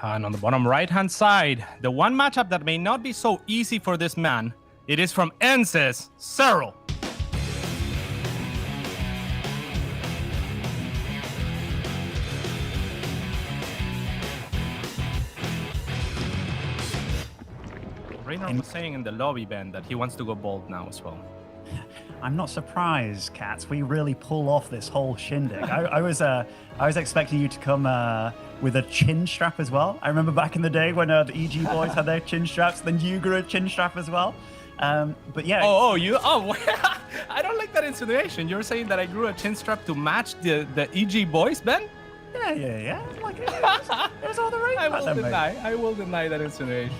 And on the bottom right-hand side, the one matchup that may not be so easy for this man, it is from Ence's Serral. Reynor was saying in the lobby, Ben, that he wants to go bold now as well. I'm not surprised, Cats. We really pull off this whole shindig. I was expecting you to come with a chin strap as well. I remember back in the day when the EG boys had their chin straps, then you grew a chin strap as well. But yeah. I don't like that insinuation. You're saying that I grew a chin strap to match the EG boys, Ben? Yeah. Like it was all the right. I will deny that insinuation.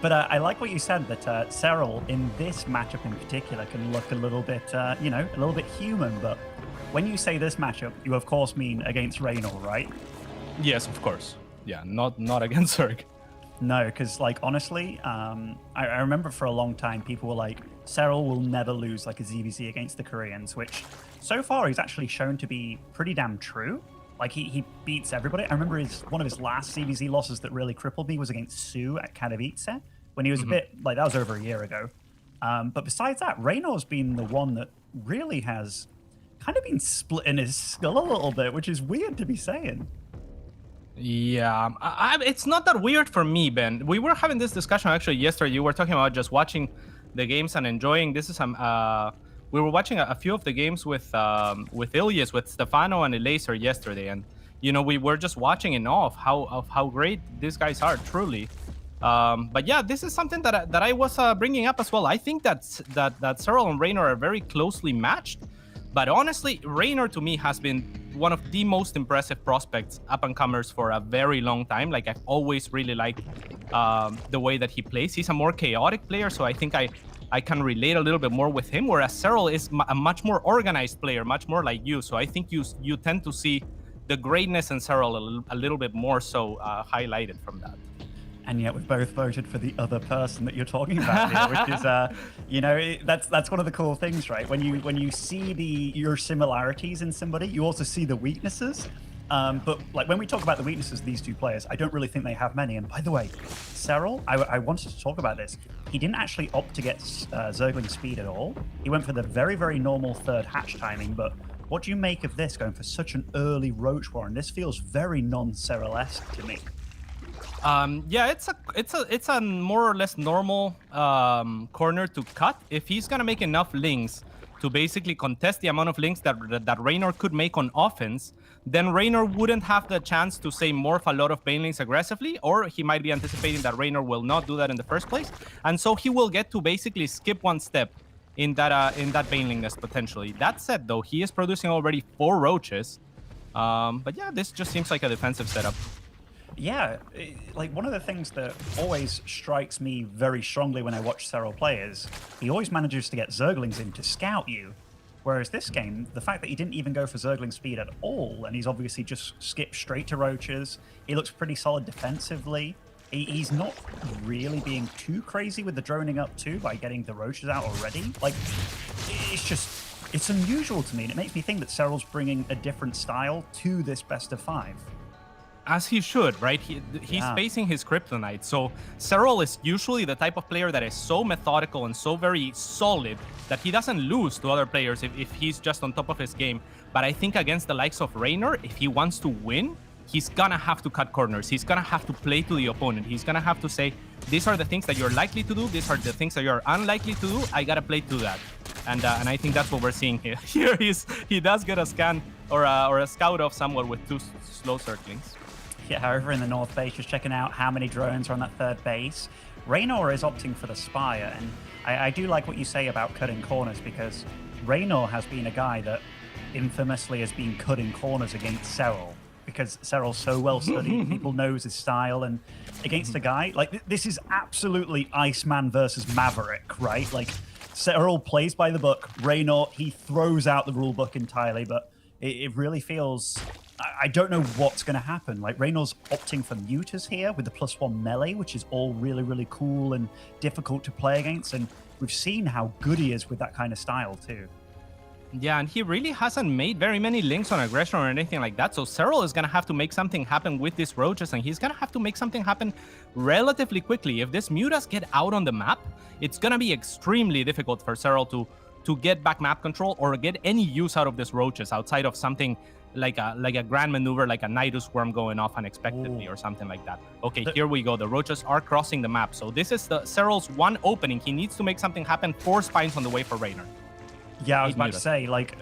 But I like what you said, that Serral in this matchup in particular can look a little bit, a little bit human. But when you say this matchup, you of course mean against Reynor, right? Yes, of course. Yeah, not against Zerg. No, because like honestly, I remember for a long time people were like, Serral will never lose like a ZVZ against the Koreans, which so far he's actually shown to be pretty damn true. Like he beats everybody. I remember one of his last CVZ losses that really crippled me was against Sue at Katowice when he was a bit like, that was over a year ago. But besides that, Reynor's been the one that really has kind of been splitting his skull a little bit, which is weird to be saying. Yeah, it's not that weird for me, Ben. We were having this discussion actually yesterday. You were talking about just watching the games and enjoying. This is we were watching a few of the games with Ilyas, with Stefano and Elaser yesterday, and we were just watching in awe of how great these guys are, truly. But yeah, this is something that I was bringing up as well. I think that Serral and Reynor are very closely matched. But honestly, Reynor to me has been one of the most impressive prospects, up-and-comers, for a very long time. Like, I've always really liked the way that he plays. He's a more chaotic player, so I think I can relate a little bit more with him, whereas Serral is a much more organized player, much more like you. So I think you tend to see the greatness in Serral a little bit more so highlighted from that. And yet we've both voted for the other person that you're talking about here, which is, that's one of the cool things, right? When you see your similarities in somebody, you also see the weaknesses. But like when we talk about the weaknesses of these two players, I don't really think they have many. And by the way, Serral, I wanted to talk about this. He didn't actually opt to get Zergling speed at all. He went for the very, very normal third hatch timing. But what do you make of this, going for such an early Roach Warren? This feels very non-Serral-esque to me. Yeah, it's a more or less normal corner to cut. If he's gonna make enough links to basically contest the amount of links that Reynor could make on offense, then Reynor wouldn't have the chance to, say, morph a lot of banelings aggressively, or he might be anticipating that Reynor will not do that in the first place, and so he will get to basically skip one step in that baneling nest potentially. That said, though, he is producing already 4 roaches, but yeah, this just seems like a defensive setup. Yeah, like one of the things that always strikes me very strongly when I watch Serral play is he always manages to get Zerglings in to scout you. Whereas this game, the fact that he didn't even go for Zergling speed at all, and he's obviously just skipped straight to roaches, he looks pretty solid defensively. He's not really being too crazy with the droning up too by getting the roaches out already. Like, it's unusual to me, and it makes me think that Serral's bringing a different style to this best of 5. As he should, right? He's facing his kryptonite. So Serral is usually the type of player that is so methodical and so very solid that he doesn't lose to other players if he's just on top of his game. But I think against the likes of Reynor, if he wants to win, he's gonna have to cut corners. He's gonna have to play to the opponent. He's gonna have to say, these are the things that you're likely to do. These are the things that you're unlikely to do. I gotta play to that. And I think that's what we're seeing here. Here he does get a scan or a scout off somewhat with 2 slow circlings. Yeah, over in the north base, just checking out how many drones are on that third base. Reynor is opting for the Spire, and I do like what you say about cutting corners, because Reynor has been a guy that infamously has been cutting corners against Serral, because Serral's so well studied, people knows his style, and against a guy, like, this is absolutely Iceman versus Maverick, right? Like, Serral plays by the book, Reynor, he throws out the rule book entirely, but it really feels... I don't know what's going to happen. Like, Reynor's opting for mutas here with the +1 melee, which is all really, really cool and difficult to play against. And we've seen how good he is with that kind of style, too. Yeah, and he really hasn't made very many links on aggression or anything like that. So Serral is going to have to make something happen with these roaches, and he's going to have to make something happen relatively quickly. If these mutas get out on the map, it's going to be extremely difficult for Serral to get back map control or get any use out of these roaches outside of something like a grand maneuver, like a Nidus worm going off unexpectedly or something like that. Okay, here we go. The roaches are crossing the map. So this is the Serral's one opening. He needs to make something happen. 4 spines on the way for Reynor. Yeah, I was about to say, like,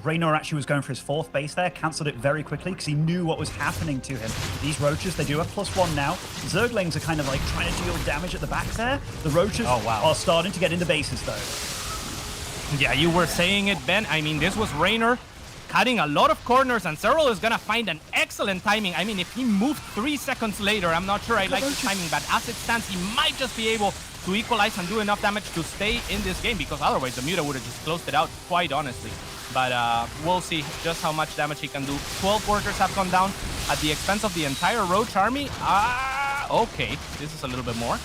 Reynor actually was going for his 4th base there, cancelled it very quickly because he knew what was happening to him. These roaches, they do have +1 now. Zerglings are kind of like trying to deal damage at the back there. The roaches are starting to get into bases though. Yeah, you were saying it, Ben. I mean, this was Reynor cutting a lot of corners, and Serral is going to find an excellent timing. I mean, if he moved 3 seconds later, I'm not sure I like his timing, but as it stands, he might just be able to equalize and do enough damage to stay in this game, because otherwise the Muta would have just closed it out, quite honestly. But we'll see just how much damage he can do. 12 workers have gone down at the expense of the entire Roach army. Okay, this is a little bit more.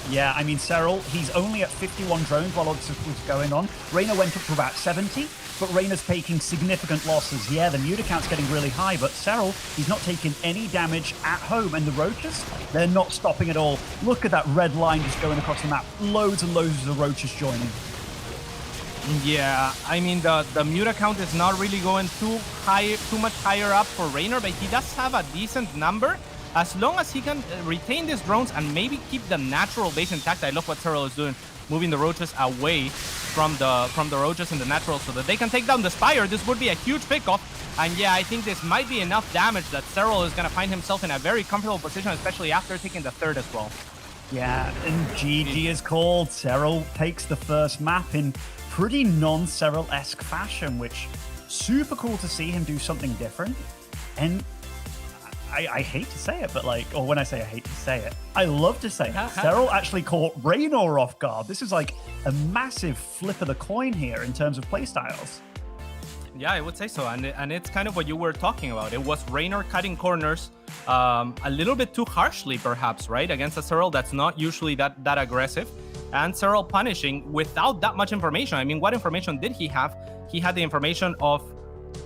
Yeah, I mean, Serral, he's only at 51 drones while all this was going on. Reynor went up to about 70, but Reynor's taking significant losses. Yeah, the Muta count's getting really high, but Serral, he's not taking any damage at home. And the Roaches, they're not stopping at all. Look at that red line just going across the map. Loads and loads of Roaches joining. Yeah, I mean, the Muta count is not really going too much higher up for Reynor, but he does have a decent number. As long as he can retain these drones and maybe keep the natural base intact. I love what Serral is doing, moving the roaches away from the roaches in the natural so that they can take down the Spire. This would be a huge pickoff. And yeah, I think this might be enough damage that Serral is going to find himself in a very comfortable position, especially after taking the 3rd as well. Yeah, and GG is called. Serral takes the first map in pretty non-Serral-esque fashion, which super cool to see him do something different. And I hate to say it, but like, or when I say I hate to say it, I love to say it. Serral actually caught Reynor off guard. This is like a massive flip of the coin here in terms of playstyles. Yeah, I would say so. And it's kind of what you were talking about. It was Reynor cutting corners a little bit too harshly, perhaps, right? Against a Serral that's not usually that aggressive. And Serral punishing without that much information. I mean, what information did he have? He had the information of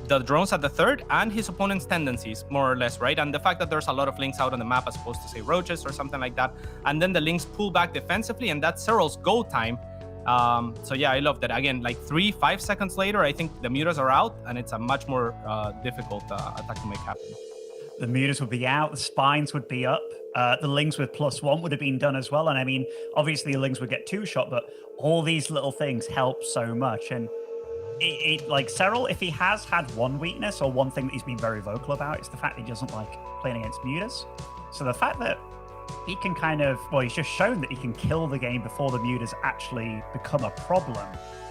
the drones at the 3rd and his opponent's tendencies, more or less, right? And the fact that there's a lot of links out on the map as opposed to, say, roaches or something like that. And then the links pull back defensively, and that's Serral's go time. So yeah, I love that. Again, like 3-5 seconds later, I think the Mutas are out, and it's a much more difficult attack to make happen. The Mutas would be out, the Spines would be up, the Lings with +1 would have been done as well. And I mean, obviously the Lings would get 2-shot, but all these little things help so much. And like Serral, if he has had one weakness or one thing that he's been very vocal about, it's the fact that he doesn't like playing against Mutas. So the fact that he can kind of, well, he's just shown that he can kill the game before the Mutas actually become a problem.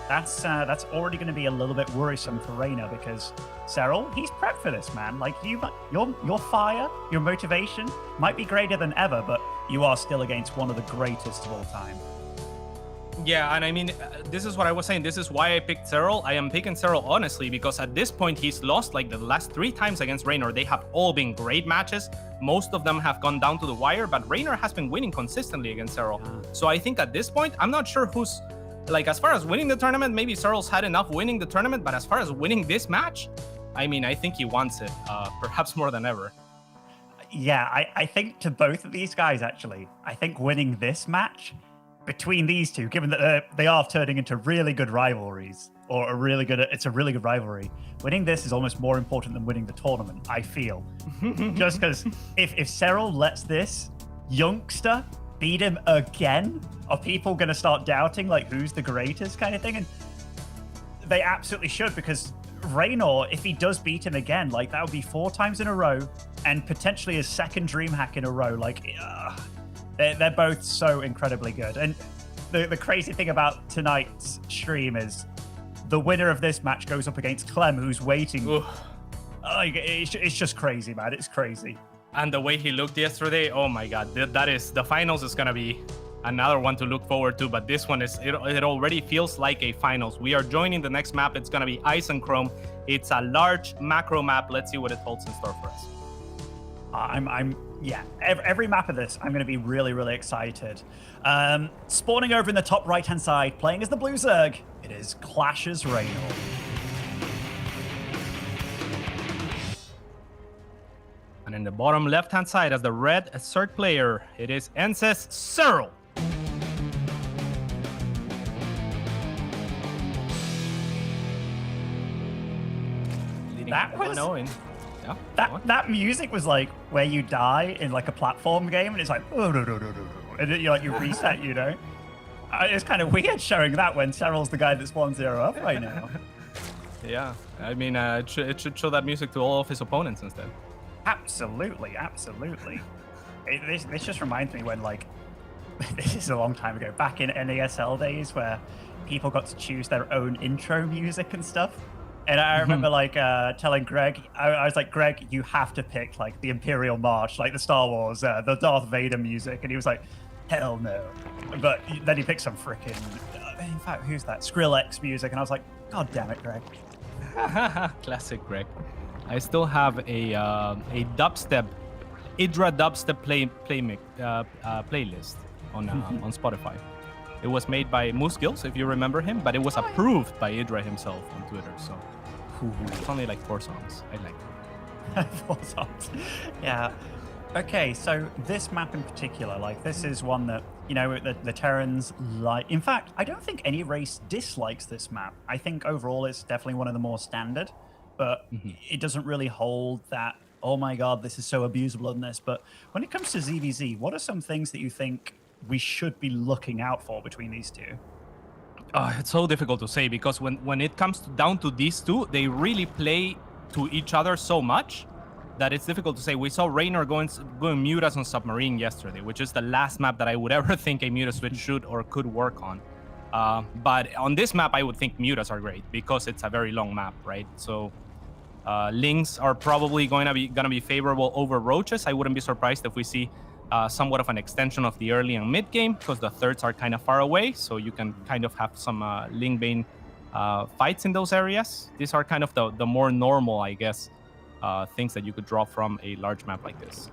That's already going to be a little bit worrisome for Reynor, because Serral, he's prepped for this, man. Like your fire, your motivation might be greater than ever, but you are still against one of the greatest of all time. Yeah, and I mean, this is what I was saying. This is why I picked Serral. I am picking Serral, honestly, because at this point, he's lost like the last 3 times against Reynor. They have all been great matches. Most of them have gone down to the wire, but Reynor has been winning consistently against Serral. So I think at this point, I'm not sure who's, like, as far as winning the tournament, maybe Serral's had enough winning the tournament, but as far as winning this match, I mean, I think he wants it, perhaps more than ever. Yeah, I think to both of these guys, actually, I think winning this match between these two, given that they are turning into really good rivalries, or it's a really good rivalry, winning this is almost more important than winning the tournament, I feel. Just because if Serral lets this youngster beat him again, are people going to start doubting, like, who's the greatest kind of thing? And they absolutely should, because Reynor, if he does beat him again, like, that would be 4 times in a row, and potentially his 2nd DreamHack in a row. Like, they're both so incredibly good. And the crazy thing about tonight's stream is the winner of this match goes up against Clem, who's waiting. It's just crazy, man. It's crazy. And the way he looked yesterday, oh my God, that is, the finals is going to be another one to look forward to. But this one it already feels like a finals. We are joining the next map. It's going to be Ice and Chrome. It's a large macro map. Let's see what it holds in store for us. Yeah, every map of this, I'm going to be really, really excited. Spawning over in the top right-hand side, playing as the Blue Zerg, it is Clash's Reynor. in the bottom left-hand side as the red third player, it is NCES Serral. That was yeah. that music was like where you die in like a platform game, and it's like and then you reset, you know. It's kind of weird showing that when Serral's the guy that's 1-0 up right now. Yeah, I mean, it should show that music to all of his opponents instead. Absolutely. This just reminds me when, like, this is a long time ago, back in NASL days where people got to choose their own intro music and stuff. And I remember, like, telling Greg, I was like, Greg, you have to pick, like, the Imperial March, like the Star Wars, the Darth Vader music. And he was like, hell no. But then he picked some freaking, in fact, who's that? Skrillex music. And I was like, God damn it, Greg. Classic Greg. I still have a dubstep, Idra dubstep playlist on Spotify. It was made by Moose Gills, if you remember him, but it was approved by Idra himself on Twitter. So it's only like 4 songs. I like it. 4 songs. Yeah. Okay, so this map in particular, like, this is one that, you know, the Terrans like. In fact, I don't think any race dislikes this map. I think overall it's definitely one of the more standard, but it doesn't really hold that, oh my god, this is so abusable in this. But when it comes to ZVZ, what are some things that you think we should be looking out for between these two? It's so difficult to say because when it comes down to these two, they really play to each other so much that it's difficult to say. We saw Reynor going Mutas on Submarine yesterday, which is the last map that I would ever think a Muta switch should or could work on. But on this map, I would think Mutas are great because it's a very long map, right? So Lings are probably gonna be favorable over Roaches. I wouldn't be surprised if we see somewhat of an extension of the early and mid game because the thirds are kind of far away, so you can kind of have some Lingbane fights in those areas. These are kind of the more normal, I guess, things that you could draw from a large map like this.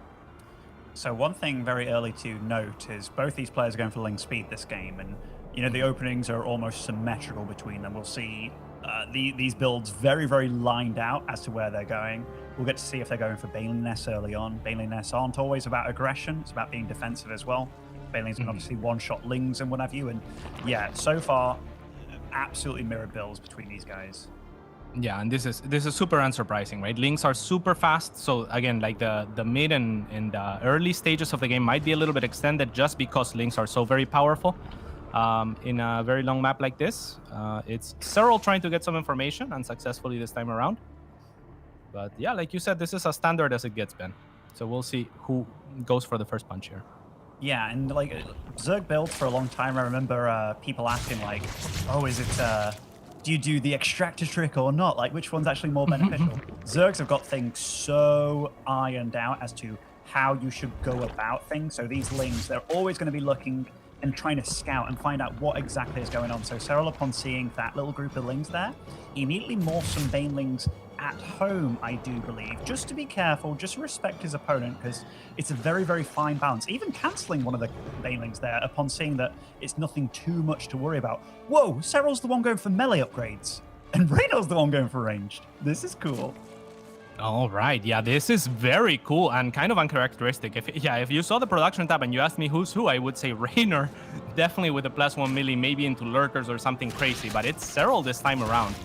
So one thing very early to note is both these players are going for Ling speed this game, and you know the openings are almost symmetrical between them. We'll see these builds very, very lined out as to where they're going. We'll get to see if they're going for Baneling Nests early on. Baneling Nests aren't always about aggression, it's about being defensive as well. Banelings can obviously one-shot Lings and what have you, and yeah, so far, absolutely mirrored builds between these guys. Yeah, and this is super unsurprising, right? Lings are super fast, so again, like the mid and the early stages of the game might be a little bit extended just because Lings are so very powerful. In a very long map like this, it's Serral trying to get some information unsuccessfully this time around. But yeah, like you said, this is as standard as it gets, Ben. So we'll see who goes for the first punch here. Yeah, and like Zerg builds for a long time. I remember people asking like, "Oh, is it? Do you do the extractor trick or not? Like, which one's actually more beneficial?" Zergs have got things so ironed out as to how you should go about things. So these Lings, they're always going to be looking and trying to scout and find out what exactly is going on. So Serral, upon seeing that little group of Lings there, he immediately morphs some Banelings at home, I do believe, just to be careful, just to respect his opponent, because it's a very, very fine balance. Even cancelling one of the Banelings there upon seeing that it's nothing too much to worry about. Whoa, Serral's the one going for melee upgrades, and Reynor's the one going for ranged. This is cool. All right, yeah, this is very cool and kind of uncharacteristic. If you saw the production tab and you asked me who's who, I would say Reynor, definitely with the +1 melee, maybe into lurkers or something crazy, but it's Serral this time around.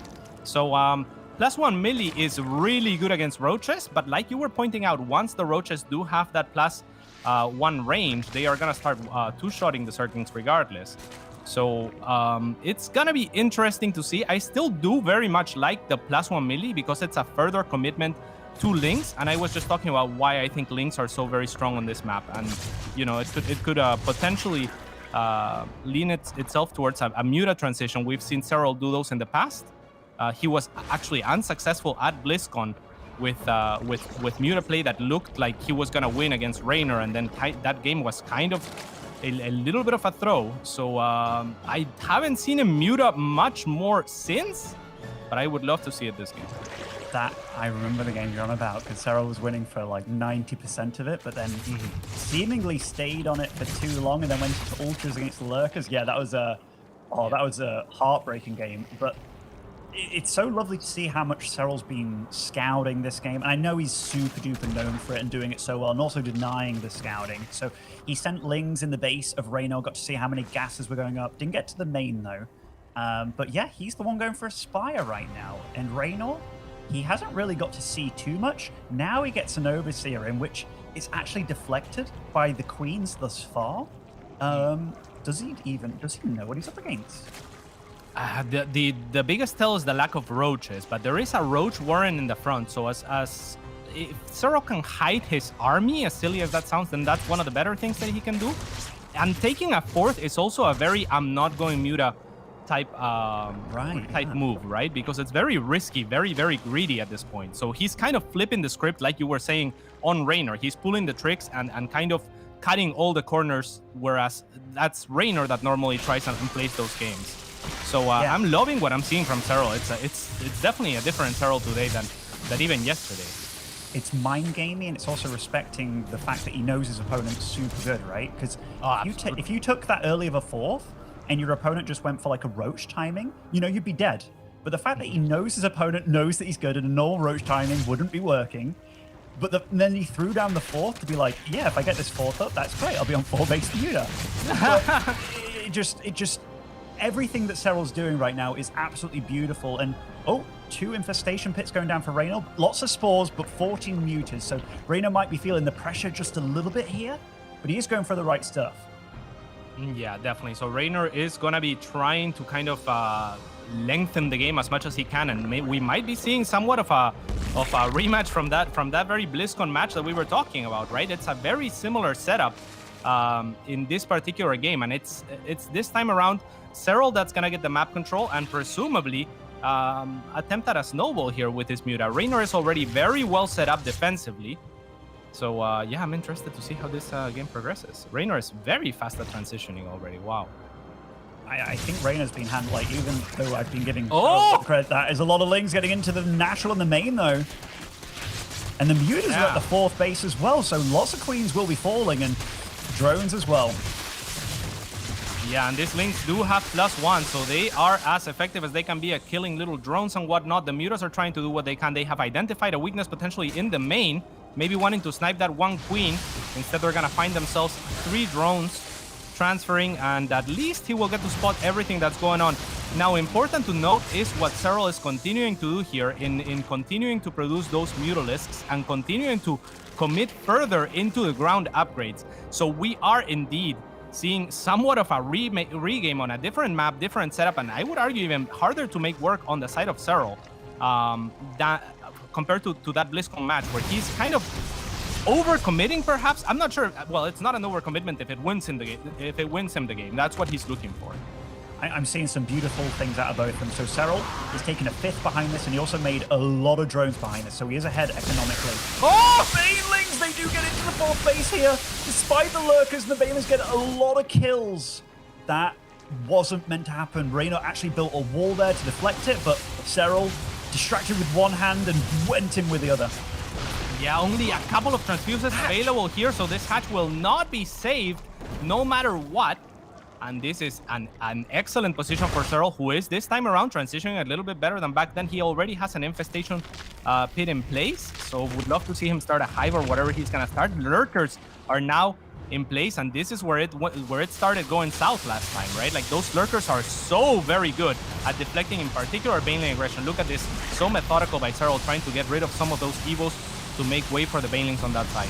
So +1 melee is really good against Roaches, but like you were pointing out, once the Roaches do have that +1 range, they are gonna start two-shotting the Zerglings regardless. So it's gonna be interesting to see. I still do very much like the +1 melee because it's a further commitment to Lings, and I was just talking about why I think Lings are so very strong on this map, and you know it could potentially lean itself towards a Muta transition. We've seen Serral do those in the past. He was actually unsuccessful at BlizzCon with Muta play that looked like he was gonna win against Reynor, and then that game was kind of a little bit of a throw. So I haven't seen him Muta much more since, but I would love to see it this game. That, I remember the game you're on about, because Serral was winning for like 90% of it, but then seemingly stayed on it for too long and then went into ultras against the lurkers. Yeah, that was a heartbreaking game. But It's so lovely to see how much Serral's been scouting this game. And I know he's super duper known for it and doing it so well, and also denying the scouting. So he sent Lings in the base of Reynor, got to see how many gases were going up. Didn't get to the main though. But yeah, he's the one going for a Spire right now. And Reynor, he hasn't really got to see too much. Now he gets an Overseer in, which is actually deflected by the Queens thus far. Does he know what he's up against? The biggest tell is the lack of roaches, but there is a roach warren in the front. So as if Serral can hide his army, as silly as that sounds, then that's one of the better things that he can do. And taking a fourth is also a very I'm not going Muta type move, right? Because it's very risky, very, very greedy at this point. So he's kind of flipping the script, like you were saying, on Reynor. He's pulling the tricks and kind of cutting all the corners, whereas that's Reynor that normally tries and plays those games. So I'm loving what I'm seeing from Serral. It's definitely a different Serral today than even yesterday. It's mind gaming, and it's also respecting the fact that he knows his opponent's super good, right? Because if you took that early of a fourth and your opponent just went for like a roach timing, you'd be dead. But the fact that he knows his opponent knows that he's good and a normal roach timing wouldn't be working. But then he threw down the fourth to be like, yeah, if I get this fourth up, that's great. I'll be on 4 base Muta. it just everything that Serral's doing right now is absolutely beautiful. And 2 infestation pits going down for Reynor. Lots of spores, but 14 mutas. So Reynor might be feeling the pressure just a little bit here, but he is going for the right stuff. Yeah, definitely. So Reynor is going to be trying to kind of lengthen the game as much as he can, and we might be seeing somewhat of a rematch from that very BlizzCon match that we were talking about, right? It's a very similar setup in this particular game, and it's this time around Serral that's gonna get the map control and presumably attempt at a snowball here with his Muta. Reynor is already very well set up defensively. So yeah, I'm interested to see how this game progresses. Reynor is very fast at transitioning already. Wow. I think Reynor's been handled, like, even though I've been giving credit, that is a lot of Lings getting into the natural and the main though. And the Mutas are at the 4th base as well, so lots of Queens will be falling and drones as well. Yeah, and these Lings do have +1, so they are as effective as they can be at killing little drones and whatnot. The Mutas are trying to do what they can. They have identified a weakness potentially in the main, maybe wanting to snipe that one Queen. Instead, they're going to find themselves 3 drones transferring, and at least he will get to spot everything that's going on. Now, important to note is what Serral is continuing to do here in continuing to produce those Mutalisks and continuing to commit further into the ground upgrades. So we are indeed seeing somewhat of a regame on a different map, different setup, and I would argue even harder to make work on the side of Serral compared to that BlizzCon match where he's kind of overcommitting, perhaps. I'm not sure. Well, it's not an overcommitment if it wins him the game. If it wins him the game, that's what he's looking for. I'm seeing some beautiful things out of both of them. So Serral is taking a 5th behind this, and he also made a lot of drones behind this, so he is ahead economically. Oh, Banelings! They do get into the 4th base here, despite the lurkers, and the Banelings get a lot of kills. That wasn't meant to happen. Reynor actually built a wall there to deflect it, but Serral distracted with one hand and went in with the other. Yeah, only a couple of transfuses available here, so this hatch will not be saved no matter what. And this is an excellent position for Serral, who is this time around transitioning a little bit better than back then. He already has an infestation pit in place, so would love to see him start a hive or whatever he's gonna start. Lurkers are now in place, and this is where it started going south last time, right? Like, those Lurkers are so very good at deflecting, in particular, Baneling aggression. Look at this, so methodical by Serral, trying to get rid of some of those Evos to make way for the Banelings on that side.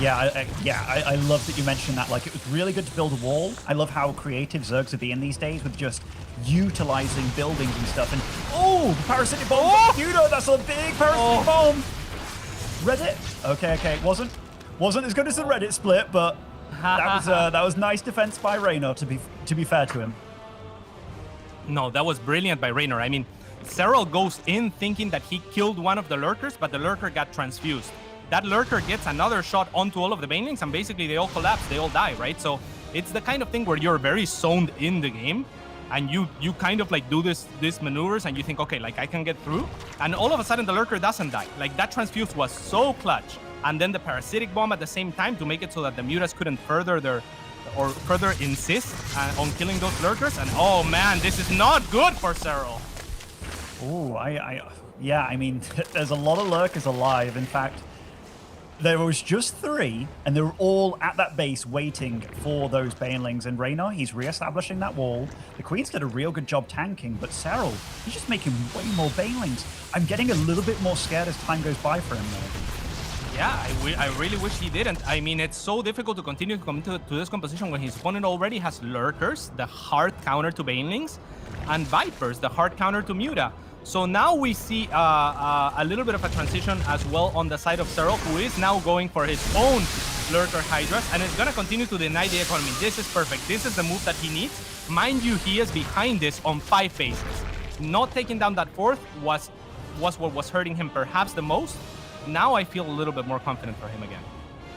Yeah, I love that you mentioned that. Like, it was really good to build a wall. I love how creative Zergs are being these days with just utilizing buildings and stuff. And the parasitic bomb! That's a big parasitic bomb! Reddit? Okay, it wasn't as good as the Reddit split, but that was nice defense by Reynor, to be fair to him. No, that was brilliant by Reynor. I mean, Serral goes in thinking that he killed one of the Lurkers, but the Lurker got transfused. That Lurker gets another shot onto all of the Banelings, and basically they all collapse, they all die, right? So it's the kind of thing where you're very zoned in the game, and you kind of like do this maneuvers, and you think, okay, like, I can get through, and all of a sudden the Lurker doesn't die. Like, that transfuse was so clutch. And then the parasitic bomb at the same time to make it so that the Mutas couldn't further insist on killing those Lurkers. And oh man, this is not good for Serral. Oh, yeah, I mean, there's a lot of lurkers alive. In fact, there was just 3, and they were all at that base waiting for those banelings. And Reynor, he's reestablishing that wall. The Queens did a real good job tanking, but Serral, he's just making way more banelings. I'm getting a little bit more scared as time goes by for him, though. Yeah, I really wish he didn't. I mean, it's so difficult to continue to come to this composition when his opponent already has Lurkers, the hard counter to Banelings, and Vipers, the hard counter to Muta. So now we see a little bit of a transition as well on the side of Serral, who is now going for his own Lurker Hydras, and is going to continue to deny the economy. This is perfect. This is the move that he needs. Mind you, he is behind this on 5 bases. Not taking down that 4th was what was hurting him perhaps the most. Now I feel a little bit more confident for him again.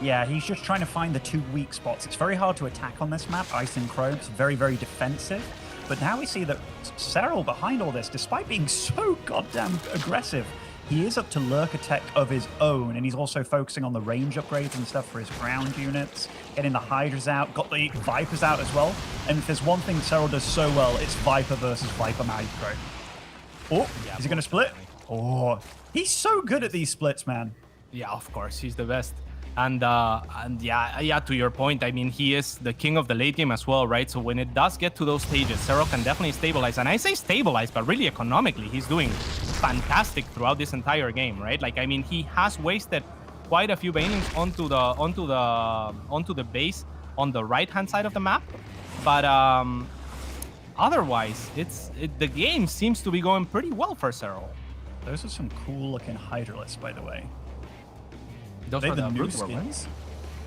Yeah, he's just trying to find the 2 weak spots. It's very hard to attack on this map. Ice and Chrome, it's very, very defensive. But now we see that Serral behind all this, despite being so goddamn aggressive, he is up to Lurker tech of his own, and he's also focusing on the range upgrades and stuff for his ground units, getting the Hydras out, got the Vipers out as well. And if there's one thing Serral does so well, it's Viper versus Viper micro. Oh, yeah, is he going to split? Oh, he's so good at these splits, man. Yeah, of course, he's the best. And yeah, to your point, I mean, he is the king of the late game as well, right? So when it does get to those stages, Serral can definitely stabilize. And I say stabilize, but really economically, he's doing fantastic throughout this entire game, right? Like, I mean, he has wasted quite a few banings onto the base on the right-hand side of the map, but otherwise, the game seems to be going pretty well for Serral. Those are some cool-looking Hydralisks, by the way. Those are the new Brood War, skins?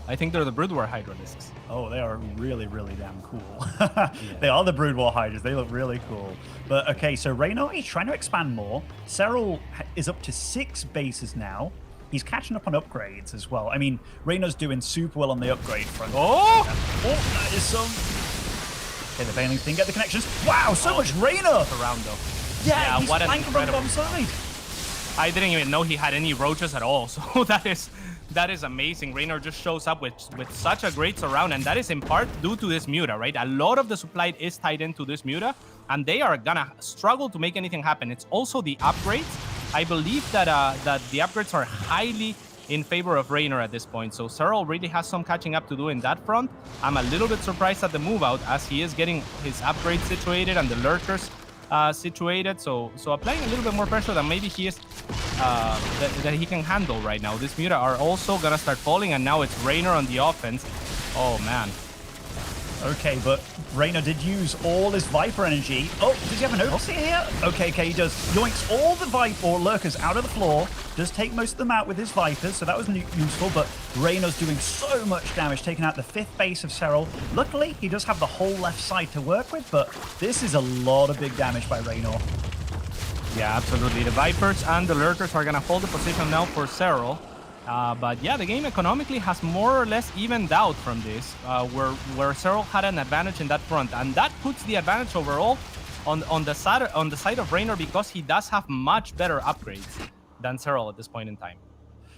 right? I think they're the Brood War Hydralisks. Oh, they are really, really damn cool. Yeah. They are the Brood War Hydras. They look really cool. But, okay, so Reynor, he's trying to expand more. Serral is up to 6 bases now. He's catching up on upgrades as well. I mean, Reynor's doing super well on the upgrade front. Oh! That is some... Okay, the Banelings didn't get the connections. Wow, so much Reynor! Around, though. Yeah, he's flanking from the bottom side. I didn't even know he had any roaches at all, so that is amazing. Reynor just shows up with such a great surround, and that is in part due to this Muta, right? A lot of the supply is tied into this Muta, and they are gonna struggle to make anything happen. It's also the upgrades. I believe that the upgrades are highly in favor of Reynor at this point, so Serral really has some catching up to do in that front. I'm a little bit surprised at the move out, as he is getting his upgrades situated and the Lurkers situated, so applying a little bit more pressure than maybe he is that he can handle right now. This Muta are also gonna start falling, and now it's Reynor on the offense. Oh man. Okay, but Reynor did use all his Viper energy. Oh, does he have an overseer here? Okay, he does. Yoinks all the Viper or Lurkers out of the floor. Does take most of them out with his Vipers, so that was useful, but Reynor's doing so much damage, taking out the 5th base of Serral. Luckily, he does have the whole left side to work with, but this is a lot of big damage by Reynor. Yeah, absolutely. The Vipers and the Lurkers are going to hold the position now for Serral. But yeah, the game economically has more or less evened out from this, where Serral had an advantage in that front, and that puts the advantage overall on the side of Reynor, because he does have much better upgrades than Serral at this point in time.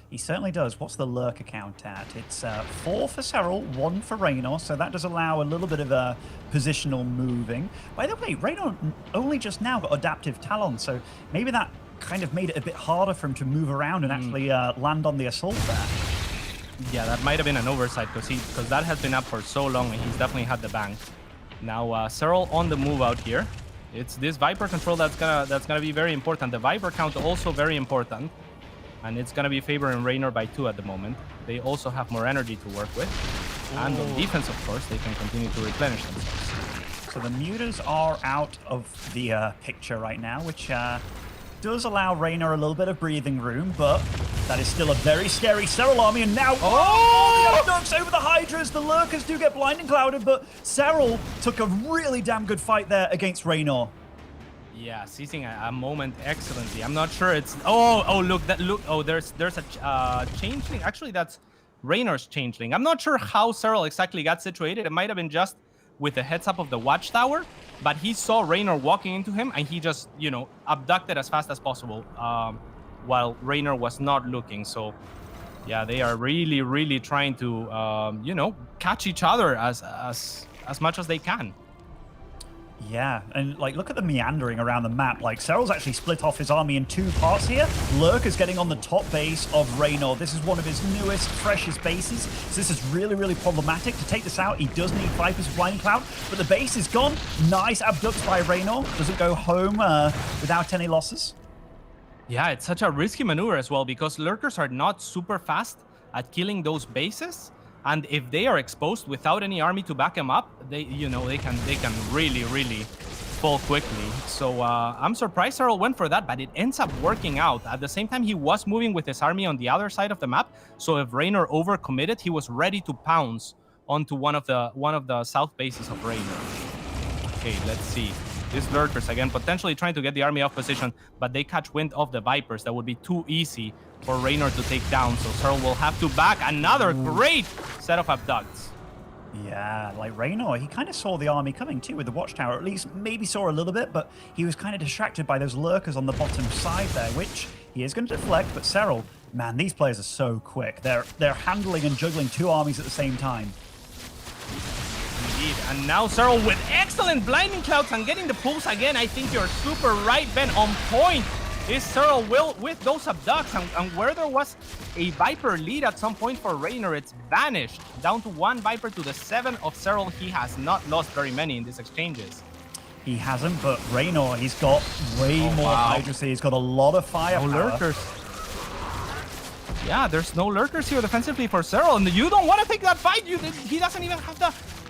He certainly does. What's the Lurker count at? It's 4 for Serral, 1 for Reynor, so that does allow a little bit of a positional moving. By the way, Reynor only just now got Adaptive Talon, so maybe that kind of made it a bit harder for him to move around and actually land on the assault there. Yeah, that might have been an oversight, because that has been up for so long, and he's definitely had the bank. Now Serral on the move out here. It's this Viper control that's gonna be very important. The Viper count also very important, and it's gonna be favoring Reynor by 2 at the moment. They also have more energy to work with, and on defense, of course, they can continue to replenish themselves. So the Mutas are out of the picture right now, which does allow Reynor a little bit of breathing room, but that is still a very scary Serral army. And now, the Abducts over the Hydras. The Lurkers do get blinding clouded, but Serral took a really damn good fight there against Reynor. Yeah, seizing a moment excellently. I'm not sure it's... Oh, look. Oh, there's a changeling. Actually, that's Reynor's changeling. I'm not sure how Serral exactly got situated. It might have been just with the heads up of the watchtower, but he saw Reynor walking into him, and he just, abducted as fast as possible, while Reynor was not looking. So yeah, they are really, really trying to, catch each other as much as they can. Yeah, and like look at the meandering around the map. Like Serral's actually split off his army in 2 parts here. Lurker's getting on the top base of Reynor. This is one of his newest, freshest bases. So this is really, really problematic. To take this out, he does need Viper's Blinding Cloud, but the base is gone. Nice abducts by Reynor. Doesn't go home without any losses. Yeah, it's such a risky maneuver as well because lurkers are not super fast at killing those bases, and if they are exposed without any army to back them up, they can really fall quickly. So I'm surprised Serral went for that, but it ends up working out. At the same time, he was moving with his army on the other side of the map, so if Reynor overcommitted, he was ready to pounce onto one of the south bases of Reynor. Okay, let's see. These lurkers, again, potentially trying to get the army off position, but they catch wind of the Vipers. That would be too easy for Reynor to take down, so Serral will have to back another great set of abducts. Yeah, like Reynor, he kind of saw the army coming too with the watchtower, or at least maybe saw a little bit, but he was kind of distracted by those lurkers on the bottom side there, which he is going to deflect, but Serral, man, these players are so quick. They're handling and juggling 2 armies at the same time. Indeed. And now Serral with excellent blinding clouds and getting the pulse again. I think you're super right, Ben. On point is Serral with those abducts. And where there was a Viper lead at some point for Reynor, it's vanished. Down to 1 Viper to the 7 of Serral. He has not lost very many in these exchanges. He hasn't, but Reynor, he's got way more hydrocy. He's got a lot of firepower. No lurkers. Yeah, there's no lurkers here defensively for Serral, and you don't want to take that fight. He doesn't even have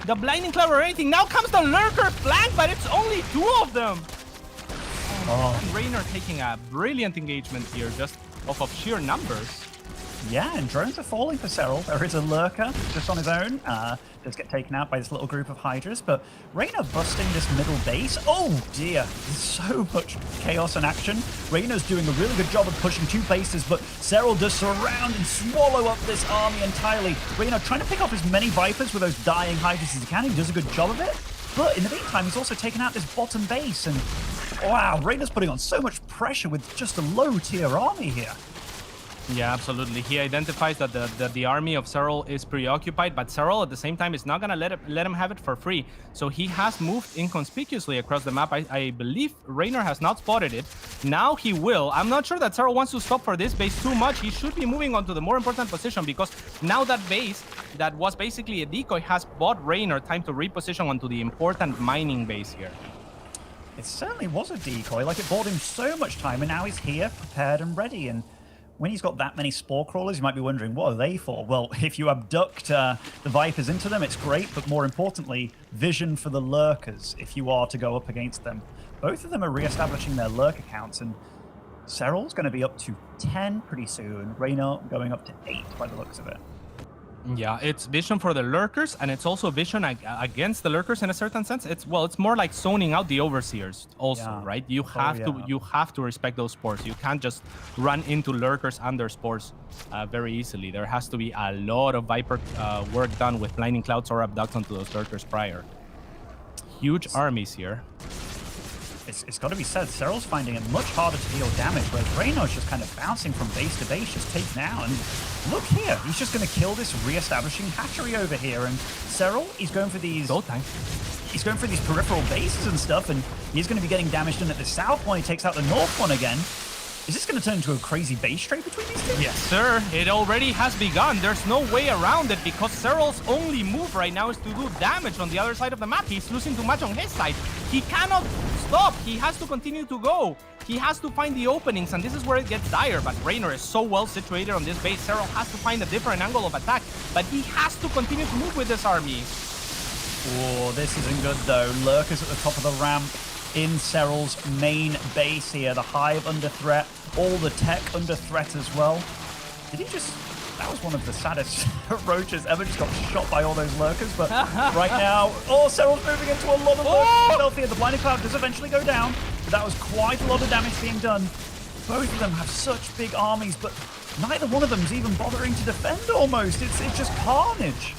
the blinding cloud or anything. Now comes the lurker flank, but it's only 2 of them. And Reynor taking a brilliant engagement here, just off of sheer numbers. Yeah, and drones are falling for Serral. There is a lurker just on his own. Does get taken out by this little group of Hydras, but Reynor busting this middle base. Oh dear, there's so much chaos and action. Reynor's doing a really good job of pushing 2 bases, but Serral does surround and swallow up this army entirely. Reynor trying to pick off as many Vipers with those dying Hydras as he can. He does a good job of it, but in the meantime, he's also taken out this bottom base, and wow, Reynor's putting on so much pressure with just a low-tier army here. Yeah, absolutely. He identifies that the army of Serral is preoccupied, but Serral at the same time is not going to let him have it for free. So he has moved inconspicuously across the map. I believe Reynor has not spotted it. Now he will. I'm not sure that Serral wants to stop for this base too much. He should be moving on to the more important position, because now that base that was basically a decoy has bought Reynor time to reposition onto the important mining base here. It certainly was a decoy. Like, it bought him so much time, and now he's here, prepared and ready. And when he's got that many spore crawlers, you might be wondering, what are they for? Well, if you abduct the Vipers into them, it's great, but more importantly, vision for the lurkers if you are to go up against them. Both of them are re-establishing their lurker counts, and Serral's going to be up to 10 pretty soon. Reynor going up to 8 by the looks of it. Yeah, it's vision for the lurkers, and it's also vision against the lurkers in a certain sense. It's more like zoning out the overseers also, right? You have to respect those spores. You can't just run into lurkers under spores very easily. There has to be a lot of Viper work done with blinding clouds or abducts onto those lurkers prior. Huge armies here. It's got to be said, Serral's finding it much harder to deal damage, whereas Reynor's just kind of bouncing from base to base, just taken out. And look here, he's just going to kill this re-establishing hatchery over here. And Serral, he's going for these... He's going for these peripheral bases and stuff, and he's going to be getting damaged in at the south one. He takes out the north one again. Is this going to turn into a crazy base trade between these two? Yes, sir. It already has begun. There's no way around it, because Serral's only move right now is to do damage on the other side of the map. He's losing too much on his side. He cannot stop. He has to continue to go. He has to find the openings, and this is where it gets dire. But Reynor is so well situated on this base. Serral has to find a different angle of attack, but he has to continue to move with this army. Oh, this isn't good, though. Lurkers at the top of the ramp in Serral's main base here. The hive under threat, all the tech under threat as well. Did he just... That was one of the saddest roaches ever. Just got shot by all those lurkers. But right now... Oh, Serral's moving into a lot of lurkers here. The blinding cloud does eventually go down, but that was quite a lot of damage being done. Both of them have such big armies, but neither one of them is even bothering to defend almost. It's just carnage.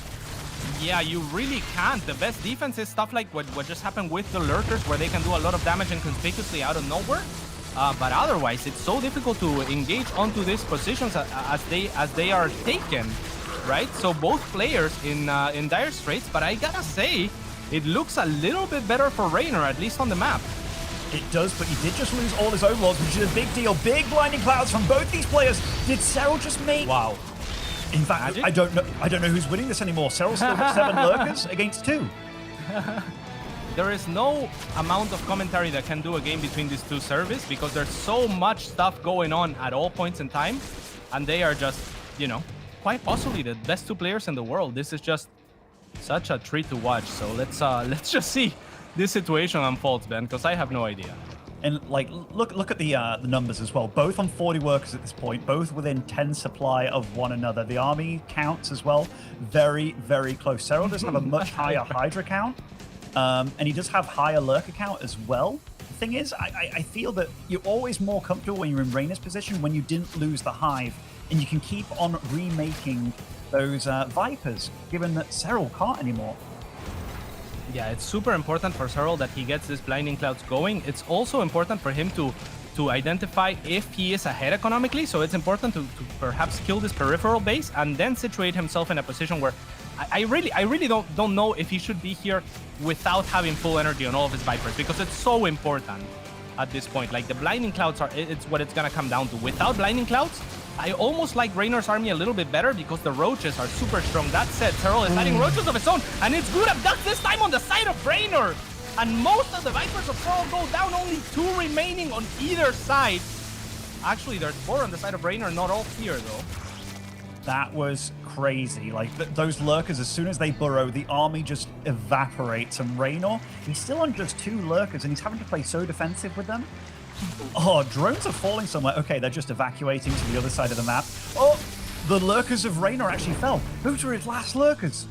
Yeah, you really can't. The best defense is stuff like what just happened with the lurkers, where they can do a lot of damage inconspicuously out of nowhere. But otherwise, it's so difficult to engage onto these positions as they are taken, right? So both players in dire straits. But I gotta say, it looks a little bit better for Reynor, at least on the map. It does, but he did just lose all his overlords, which is a big deal. Big blinding clouds from both these players. Did Serral just make? Wow. In fact, I don't know who's winning this anymore. Serral's still got 7 lurkers against 2. There is no amount of commentary that can do a game between these two servers because there's so much stuff going on at all points in time, and they are just, you know, quite possibly the best 2 players in the world. This is just such a treat to watch. So let's just see this situation unfolds, Ben, because I have no idea. And like, look at the numbers as well. Both on 40 workers at this point, both within 10 supply of one another. The army counts as well, very, very close. Serral does have a much higher Hydra count, and he does have higher lurker count as well. The thing is, I feel that you're always more comfortable when you're in Reynor's position when you didn't lose the hive, and you can keep on remaking those Vipers, given that Serral can't anymore. Yeah, it's super important for Serral that he gets this blinding clouds going. It's also important for him to identify if he is ahead economically. So it's important to perhaps kill this peripheral base and then situate himself in a position where I really don't know if he should be here without having full energy on all of his Vipers, because it's so important at this point. Like, the blinding clouds it's what it's gonna come down to. Without blinding clouds, I almost like Reynor's army a little bit better because the roaches are super strong. That said, Serral is adding roaches of his own, and it's good abduct this time on the side of Reynor. And most of the Vipers of Serral go down, only 2 remaining on either side. Actually, there's 4 on the side of Reynor, not all here though. That was crazy. Like, those lurkers, as soon as they burrow, the army just evaporates. And Reynor, he's still on just 2 lurkers, and he's having to play so defensive with them. Oh, drones are falling somewhere. Okay, they're just evacuating to the other side of the map. Oh, the lurkers of Reynor actually fell. Who's were his last lurkers?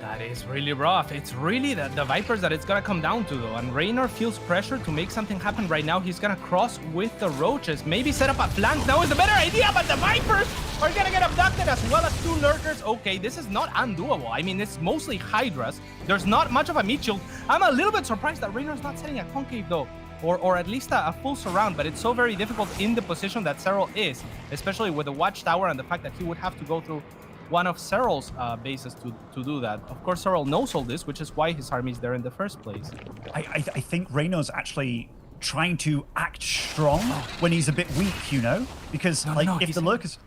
That is really rough. It's really the Vipers that it's gonna come down to though. And Reynor feels pressure to make something happen right now. He's gonna cross with the roaches. Maybe set up a flank now is the better idea, but the Vipers are gonna get abducted as well as 2 lurkers. Okay, this is not undoable. I mean, it's mostly Hydras. There's not much of a meat shield. I'm a little bit surprised that Reynor's not setting a concave though. Or at least a full surround, but it's so very difficult in the position that Serral is, especially with the watchtower and the fact that he would have to go through one of Serral's bases to do that. Of course, Serral knows all this, which is why his army's there in the first place. I think Reynor's actually trying to act strong when he's a bit weak, you know? Because, if the lurkers...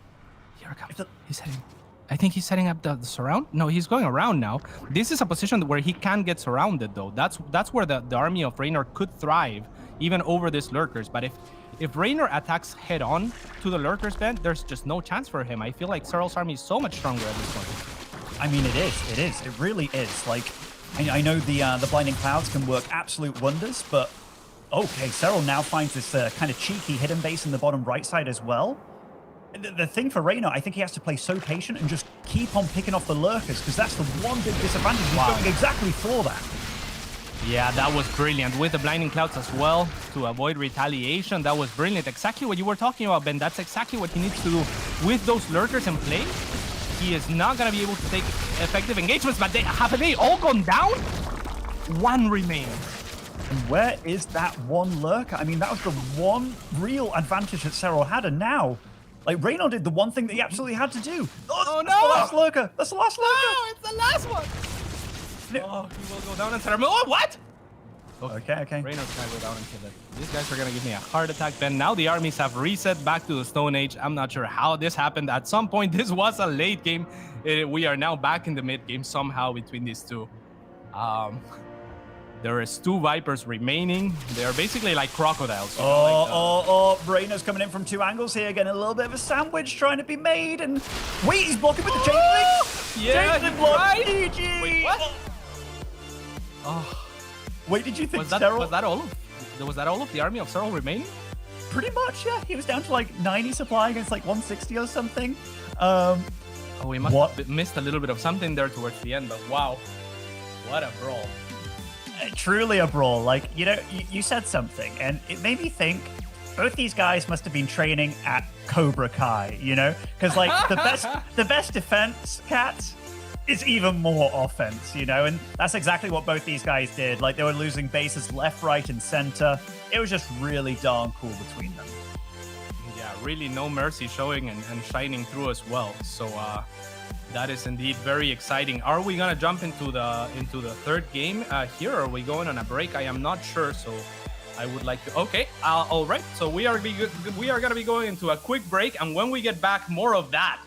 Here it comes. He's heading... I think he's setting up the surround. No, he's going around now. This is a position where he can get surrounded, though. That's where the army of Reynor could thrive, even over these lurkers. But if Reynor attacks head-on to the lurkers, Ben, there's just no chance for him. I feel like Serral's army is so much stronger at this point. I mean, it is. It really is. Like, I know the blinding clouds can work absolute wonders, but okay, Serral now finds this kind of cheeky hidden base in the bottom right side as well. The thing for Reynor, I think he has to play so patient and just keep on picking off the lurkers, because that's the one big disadvantage. He's going exactly for that. Yeah, that was brilliant. With the blinding clouds as well to avoid retaliation. That was brilliant. Exactly what you were talking about, Ben. That's exactly what he needs to do with those lurkers in play. He is not going to be able to take effective engagements, but have they all gone down? 1 remains. And where is that 1 lurker? I mean, that was the one real advantage that Serral had, and now, like, Reynor did the one thing that he absolutely had to do. Oh, no! That's the last lurker. That's the last lurker. No, it's the last one. Oh, he will go down and start. Oh, what? Okay. Reynor's gonna go down and kill it. These guys are gonna give me a heart attack, Ben. Now the armies have reset back to the Stone Age. I'm not sure how this happened. At some point, this was a late game. We are now back in the mid game somehow between these two. There is 2 Vipers remaining. They're basically like crocodiles. Reynor's coming in from 2 angles here, getting a little bit of a sandwich trying to be made. And wait, he's blocking with the chain link. Yeah, chain link block. Right. GG. Wait, what? Oh. Wait, did you think was that all of the army of Serral remaining? Pretty much, yeah. He was down to like 90 supply against like 160 or something. We must have missed a little bit of something there towards the end, but wow. What a brawl. Truly a brawl. Like, you know, you said something, and it made me think both these guys must have been training at Cobra Kai, you know? Because, like, the best defense, Cats, is even more offense, you know? And that's exactly what both these guys did. Like, they were losing bases left, right, and center. It was just really darn cool between them. Yeah, really no mercy showing and shining through as well. So, That is indeed very exciting. Are we gonna jump into the third game here, or are we going on a break? I am not sure, so I would like to. Okay, all right. So we are gonna be going into a quick break, and when we get back, more of that.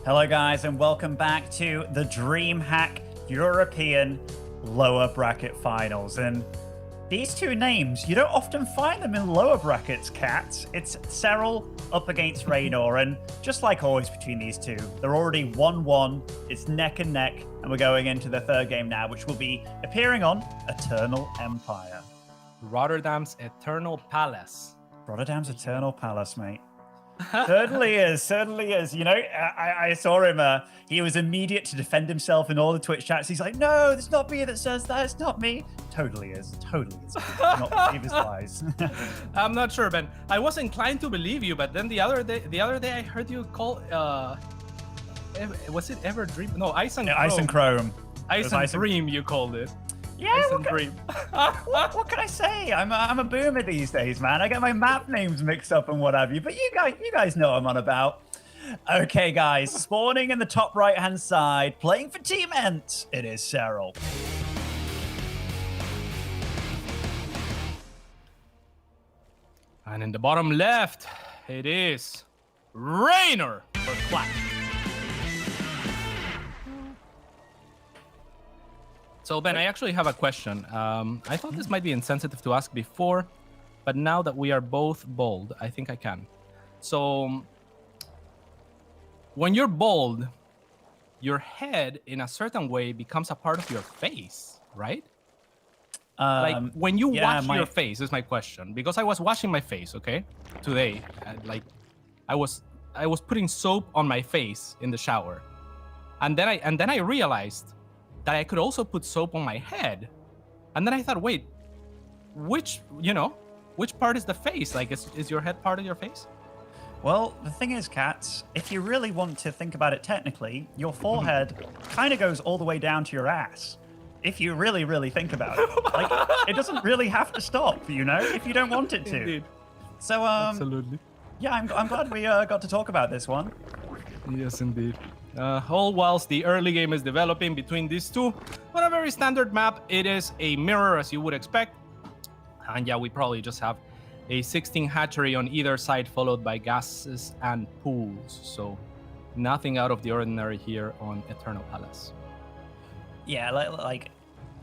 Hello guys, and welcome back to the DreamHack European lower bracket finals. And these two names, you don't often find them in lower brackets, cats. It's Serral up against Reynor, and just like always between these two, they're already 1-1. It's neck and neck, and we're going into the third game now, which will be appearing on Eternal Empire. Rotterdam's Eternal Palace. Rotterdam's Eternal Palace, mate. Certainly is. You know, I saw him. He was immediate to defend himself in all the Twitch chats. He's like, "No, it's not me that says that. It's not me." Totally is. Do not believe his lies. I'm not sure, Ben. I was inclined to believe you, but then the other day I heard you call. Was it Ever Dream? No, Ice and Chrome. Ice and Chrome. Ice and Dream, you called it. Yeah, what can I say? I'm a boomer these days, man. I get my map names mixed up and what have you. But you guys know what I'm on about. Okay, guys, spawning in the top right-hand side, playing for Team Ent, it is Serral. And in the bottom left, it is Reynor for Clash. So, Ben, I actually have a question. I thought this might be insensitive to ask before, but now that we are both bold, I think I can. So, when you're bald, your head in a certain way becomes a part of your face, right? Like when you wash your face is my question, because I was washing my face, okay, today, like I was putting soap on my face in the shower, and then I realized that I could also put soap on my head, and then I thought, wait, which part is the face? Like, is your head part of your face? Well, the thing is, Cats, if you really want to think about it technically, your forehead kind of goes all the way down to your ass. If you really, really think about it. Like, it doesn't really have to stop, if you don't want it to. Indeed. So, Absolutely. Yeah, I'm glad we got to talk about this one. Yes, indeed. All whilst the early game is developing between these two, on a very standard map, it is a mirror, as you would expect. And yeah, we probably just have a 16 hatchery on either side, followed by gases and pools. So nothing out of the ordinary here on Eternal Palace. Yeah, like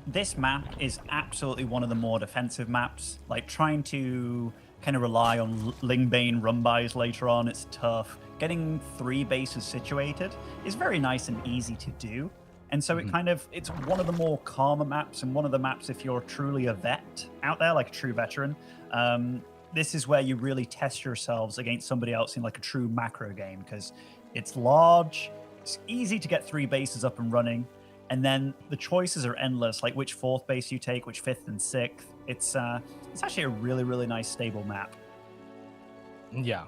this map is absolutely one of the more defensive maps. Like, trying to kind of rely on Lingbane run-bys later on, it's tough. Getting 3 bases situated is very nice and easy to do. And so it's one of the more calmer maps, and one of the maps, if you're truly a vet out there, like a true veteran, this is where you really test yourselves against somebody else in like a true macro game, because it's large, it's easy to get 3 bases up and running, and then the choices are endless, like which 4th base you take, which 5th and 6th. It's actually a really, really nice, stable map. Yeah.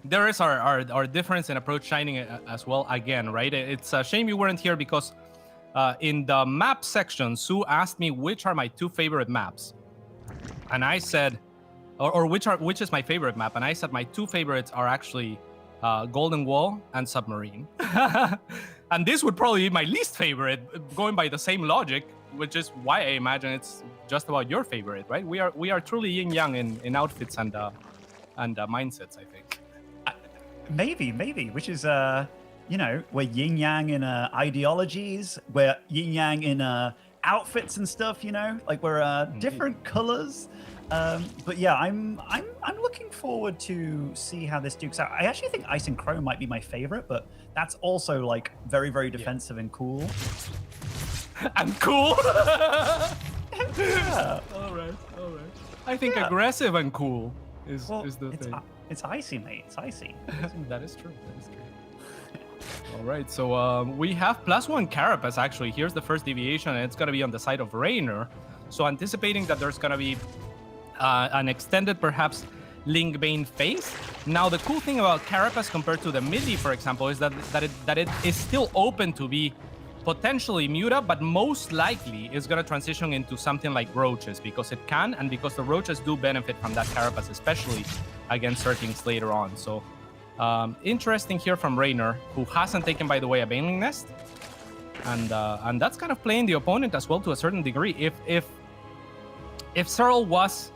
There is our difference in approach shining as well again, right? It's a shame you weren't here, because in the map section, Sue asked me which are my 2 favorite maps. And I said, or which is my favorite map? And I said my 2 favorites are actually Golden Wall and Submarine. And this would probably be my least favorite, going by the same logic, which is why I imagine it's just about your favorite, right? We are truly yin-yang in outfits and mindsets, I think. Maybe, which is, we're yin-yang in ideologies, we're yin-yang in outfits and stuff, like we're different colors. But yeah, I'm looking forward to see how this dukes out. I actually think Ice and Chrome might be my favorite, but that's also like very, very defensive and cool. And cool. Yeah. All right. I think aggressive and cool is the thing. It's icy, mate. It's icy. That is true. All right, so we have +1 Carapace, actually. Here's the first deviation, and it's going to be on the side of Reynor. So anticipating that there's going to be an extended, perhaps, Lingbane phase. Now, the cool thing about Carapace compared to the Midi, for example, is that it is still open to be potentially Muta, but most likely is going to transition into something like Roaches, because it can, and because the Roaches do benefit from that Carapace, especially against Zerglings later on. So interesting here from Reynor, who hasn't taken, by the way, a Baneling Nest, and that's kind of playing the opponent as well to a certain degree. If Serral was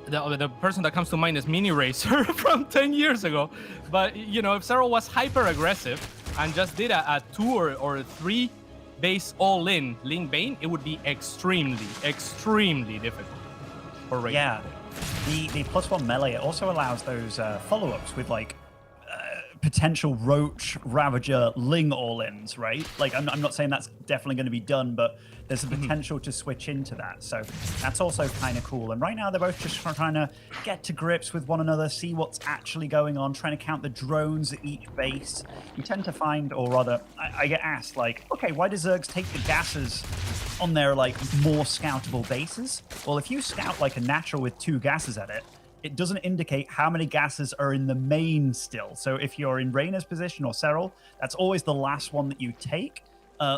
the person that comes to mind is Mini Racer from 10 years ago, but if Serral was hyper aggressive and just did a 2 or 3 base all-in Lingbane, it would be extremely difficult for Reynor. Yeah, the +1 melee, it also allows those follow-ups with like potential Roach, Ravager, Ling all-ins, right? Like, I'm not saying that's definitely going to be done, but there's a potential to switch into that. So that's also kind of cool. And right now, they're both just trying to get to grips with one another, see what's actually going on, trying to count the drones at each base. You tend to find, or rather, I get asked, like, okay, why do Zergs take the gases on their, like, more scoutable bases? Well, if you scout, like, a natural with 2 gases at it, it doesn't indicate how many gases are in the main still. So if you're in Reynor's position or Serral, that's always the last one that you take,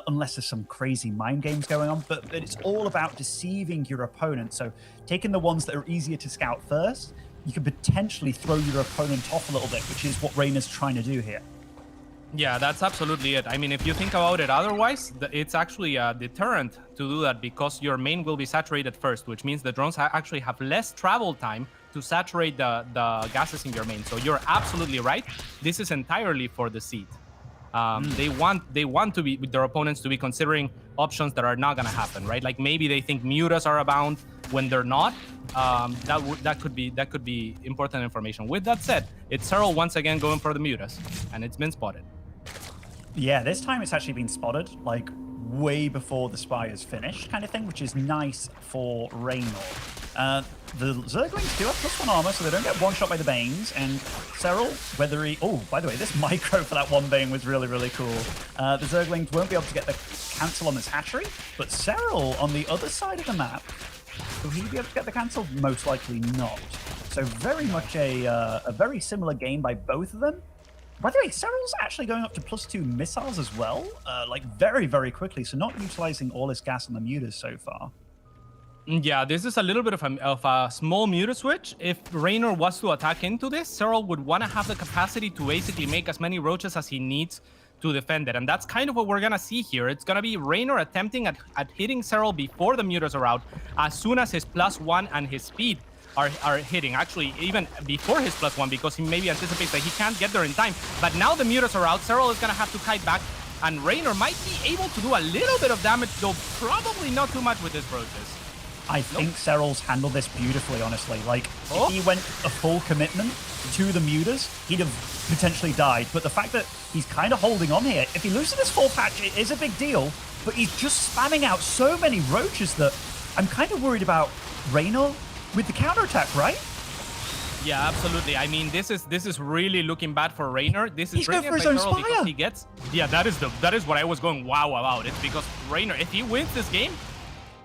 unless there's some crazy mind games going on. But it's all about deceiving your opponent. So taking the ones that are easier to scout first, you can potentially throw your opponent off a little bit, which is what Reynor's trying to do here. Yeah, that's absolutely it. I mean, if you think about it otherwise, it's actually a deterrent to do that, because your main will be saturated first, which means the drones actually have less travel time to saturate the gases in your main. So you're absolutely right. This is entirely for the seed. They want to be, their opponents to be considering options that are not going to happen, right? Like maybe they think Mutas are abound, when they're not, that could be important information. With that said, it's Serral once again going for the mutas, and it's been spotted. Yeah, this time it's actually been spotted, like way before the Spire's finished, kind of thing, which is nice for Reynor. The Zerglings do have +1 armor, so they don't get one-shot by the Banes, and Serral, whether he... Oh, by the way, this micro for that one Bane was really, really cool. The Zerglings won't be able to get the cancel on this hatchery, but Serral, on the other side of the map, will he be able to get the cancel? Most likely not. So very much a very similar game by both of them. By the way, Serral's actually going up to +2 missiles as well, like very, very quickly, so not utilizing all his gas on the mutas so far. Yeah, this is a little bit of a small muta switch. If Reynor was to attack into this, Serral would want to have the capacity to basically make as many roaches as he needs to defend it. And that's kind of what we're going to see here. It's going to be Reynor attempting at hitting Serral before the mutas are out, as soon as his +1 and his speed are hitting. Actually, even before his +1, because he maybe anticipates that he can't get there in time. But now the mutas are out, Serral is going to have to kite back, and Reynor might be able to do a little bit of damage, though probably not too much with his roaches. I think Serral's handled this beautifully, honestly. Like, if he went a full commitment to the mutas, he'd have potentially died. But the fact that he's kind of holding on here, if he loses this 4th hatch, it is a big deal. But he's just spamming out so many roaches that I'm kind of worried about Reynor with the counterattack, right? Yeah, absolutely. I mean, this is really looking bad for Reynor. This is He's going brilliant for by his own Serral because Spire. he gets... Yeah, that is what I was going wow about. It's because Reynor, if he wins this game,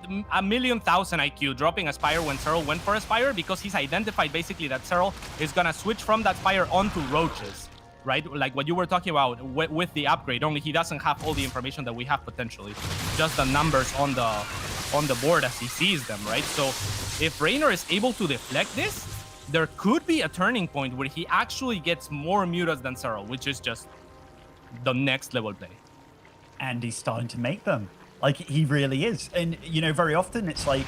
1,000,000 IQ, dropping a Spire when Serral went for a Spire, because he's identified basically that Serral is gonna switch from that Spire onto roaches, right? Like what you were talking about with the upgrade, only he doesn't have all the information that we have potentially, just the numbers on the board as he sees them, right? So if Reynor is able to deflect this, there could be a turning point where he actually gets more mutas than Serral, which is just the next level play. And he's starting to make them. Like, he really is. And, you know, very often it's like,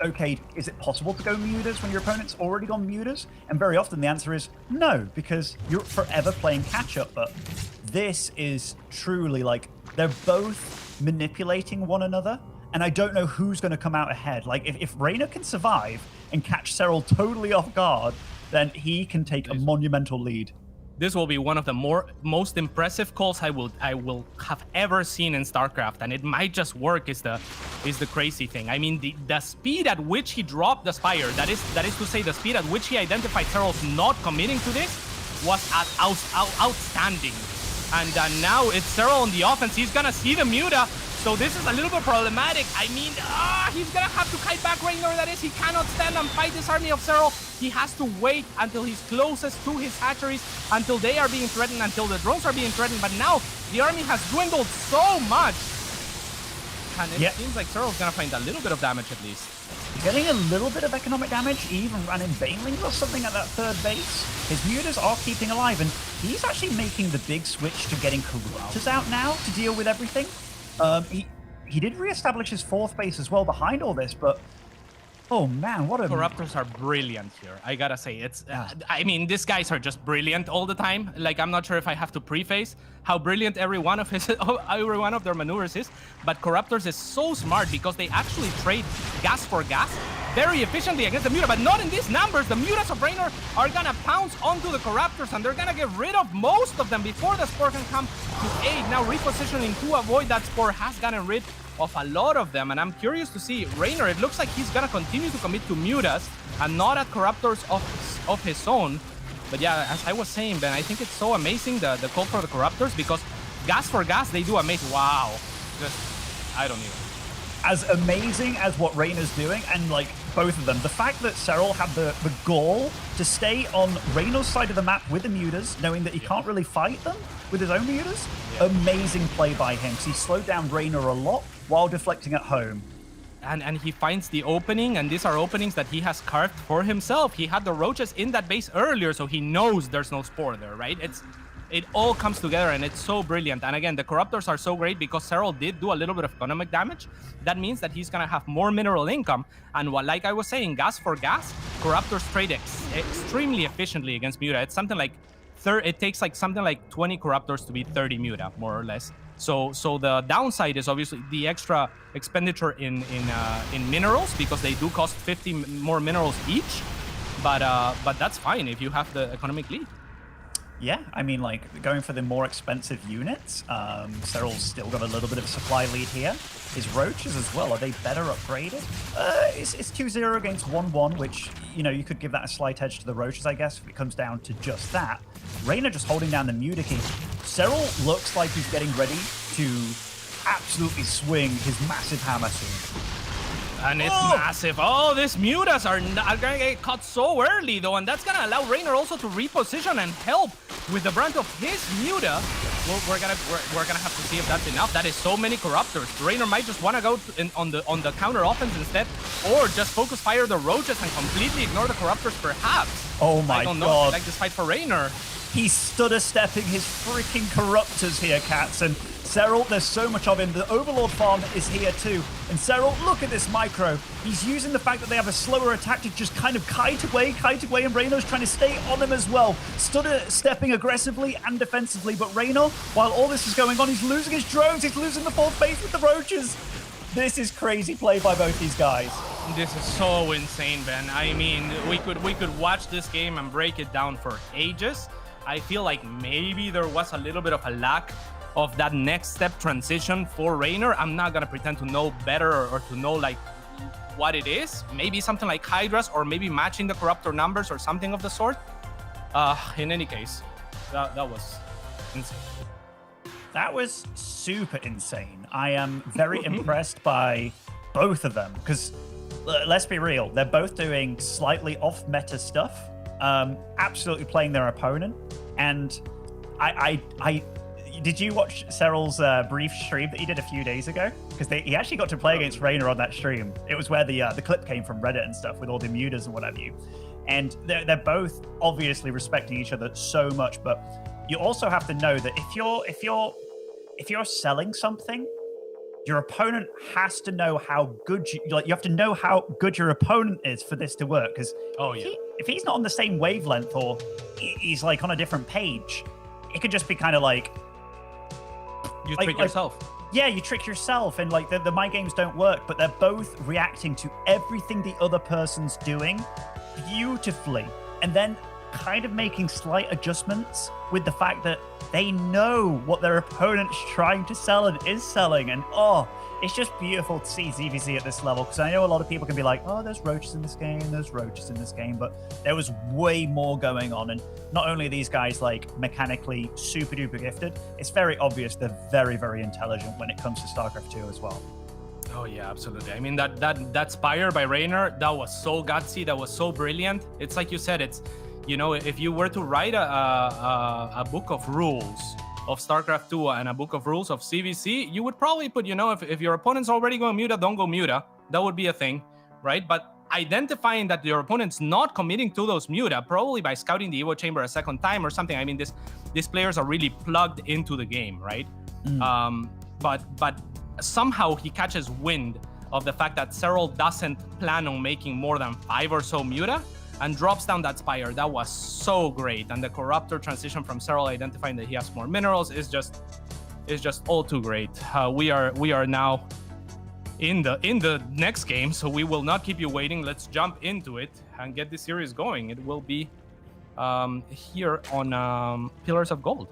okay, is it possible to go mutas when your opponent's already gone mutas? And very often the answer is no, because you're forever playing catch-up. But this is truly, like, they're both manipulating one another, and I don't know who's going to come out ahead. Like, if Reynor can survive and catch Serral totally off guard, then he can take a monumental lead. This will be one of the most impressive calls I will have ever seen in StarCraft, and it might just work. Is the crazy thing. I mean, the speed at which he dropped the Spire, that is to say, the speed at which he identified Serral's not committing to this, was outstanding. And now it's Serral on the offense. He's gonna see the muta. So this is a little bit problematic. I mean, he's gonna have to kite back Reynor. That is, he cannot stand and fight this army of Serral. He has to wait until he's closest to his hatcheries, until they are being threatened, until the drones are being threatened. But now the army has dwindled so much. And it seems like Serral's gonna find a little bit of damage at least. Getting a little bit of economic damage, even running Banelings or something at that 3rd base. His mutas are keeping alive, and he's actually making the big switch to getting Corruptors out now to deal with everything. He did reestablish his 4th base as well behind all this, but oh man, what a... Corruptors are brilliant here. I gotta say, it's... I mean, these guys are just brilliant all the time. Like, I'm not sure if I have to preface how brilliant every one of their maneuvers is, but Corruptors is so smart because they actually trade gas for gas very efficiently against the muta, but not in these numbers. The mutas of Reynor are gonna pounce onto the Corruptors, and they're gonna get rid of most of them before the Spore can come to aid. Now repositioning to avoid that Spore has gotten rid of a lot of them, and I'm curious to see Reynor. It looks like he's gonna continue to commit to mutas and not at Corruptors of his own. But yeah, as I was saying, Ben, I think it's so amazing the call for the Corruptors, because gas for gas, they do amazing. Wow, just I don't even. As amazing as what Reynor's doing, and like both of them, the fact that Serral had the gall to stay on Reynor's side of the map with the mutas, knowing that he can't really fight them with his own mutas, amazing play by him. So he slowed down Reynor a lot while deflecting at home. And he finds the opening, and these are openings that he has carved for himself. He had the roaches in that base earlier, so he knows there's no Spore there, right? It all comes together, and it's so brilliant. And again, the Corruptors are so great because Serral did do a little bit of economic damage. That means that he's gonna have more mineral income. And like I was saying, gas for gas, Corruptors trade extremely efficiently against muta. It's something like it takes like something like 20 Corruptors to beat 30 muta, more or less. So the downside is obviously the extra expenditure in minerals, because they do cost 50 more minerals each. But that's fine if you have the economic lead. Yeah, I mean, like, going for the more expensive units, Serral's still got a little bit of a supply lead here. His roaches as well, are they better upgraded? It's 2-0 against 1-1, which, you know, you could give that a slight edge to the roaches, I guess, if it comes down to just that. Reynor just holding down the Muta key. Serral looks like he's getting ready to absolutely swing his massive hammer soon. And it's massive. Oh, these mutas are going to get caught so early, though, and that's going to allow Reynor also to reposition and help with the brunt of his muta. We're gonna have to see if that's enough. That is so many corruptors. Reynor might just want to go on the counter offense instead, or just focus fire the roaches and completely ignore the corruptors, perhaps. Oh my I don't know. God! I like this fight for Reynor. He's stutter-stepping his freaking corruptors here, Cats, and Serral, there's so much of him. The Overlord farm is here too. And Serral, look at this micro. He's using the fact that they have a slower attack to just kind of kite away, and Reynor's trying to stay on him as well. Stutter stepping aggressively and defensively, but Reynor, while all this is going on, he's losing his drones, he's losing the fourth base with the roaches. This is crazy play by both these guys. This is so insane, Ben. I mean, we could watch this game and break it down for ages. I feel like maybe there was a little bit of a lack of that next step transition for Reynor. I'm not gonna pretend to know better or to know like what it is. Maybe something like Hydras, or maybe matching the corruptor numbers or something of the sort. In any case, that was insane. That was super insane. I am very impressed by both of them, because let's be real, they're both doing slightly off meta stuff, absolutely playing their opponent. And I did you watch Serral's brief stream that he did a few days ago? Because he actually got to play against Reynor on that stream. It was where the clip came from Reddit and stuff with all the mutas and what have you. And they're both obviously respecting each other so much, but you also have to know that if you're selling something, your opponent has to know how good you have to know how good your opponent is for this to work. Because if he's not on the same wavelength, or he's like on a different page, it could just be kind of like you trick yourself. Yeah, you trick yourself, and like the mind games don't work. But they're both reacting to everything the other person's doing beautifully, and then kind of making slight adjustments with the fact that they know what their opponent's trying to sell and is selling. And it's just beautiful to see ZVZ at this level, because I know a lot of people can be like, oh, there's roaches in this game, but there was way more going on. And not only are these guys like mechanically super duper gifted, it's very obvious they're very, very intelligent when it comes to StarCraft 2 as well. Oh yeah, absolutely. I mean, that Spire by Reynor, that was so gutsy, that was so brilliant. It's like you said, it's, you know, if you were to write a book of rules of StarCraft 2 and a book of rules of CVC, you would probably put, you know, if your opponent's already going muta, don't go muta. That would be a thing, right? But identifying that your opponent's not committing to those muta, probably by scouting the Evo Chamber a second time or something. I mean, these players are really plugged into the game, right? But somehow he catches wind of the fact that Serral doesn't plan on making more than 5 or so muta, and drops down that Spire. That was so great. And the Corruptor transition from Serral identifying that he has more minerals is just all too great. We are now in the next game, so we will not keep you waiting. Let's jump into it and get this series going. It will be here on Pillars of Gold.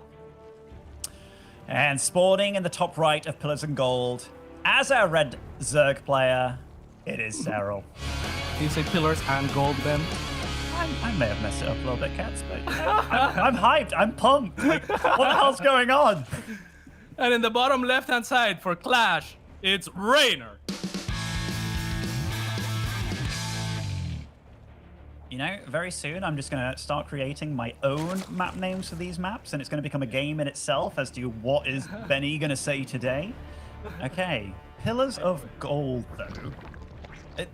And spawning in the top right of Pillars of Gold, as our red Zerg player, it is Serral. Do you say Pillars and Gold, Ben? I may have messed it up a little bit, Cats, but I'm hyped. I'm pumped. Like, what the hell's going on? And in the bottom left-hand side for Clash, it's Reynor. You know, very soon I'm just going to start creating my own map names for these maps, and it's going to become a game in itself as to what is Benny going to say today. Okay, Pillars of Gold, though.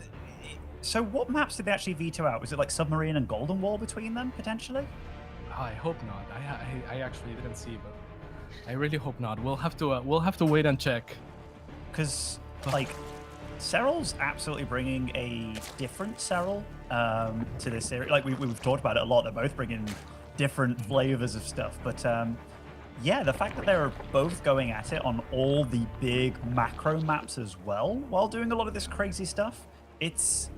So what maps did they actually veto out? Was it like Submarine and Golden Wall between them, potentially? Oh, I hope not. I actually didn't see, but I really hope not. We'll have to wait and check. Because, like, Serral's absolutely bringing a different Serral to this series. Like, we've talked about it a lot. They're both bringing different flavors of stuff. But Yeah, the fact that they're both going at it on all the big macro maps as well, while doing a lot of this crazy stuff, it's...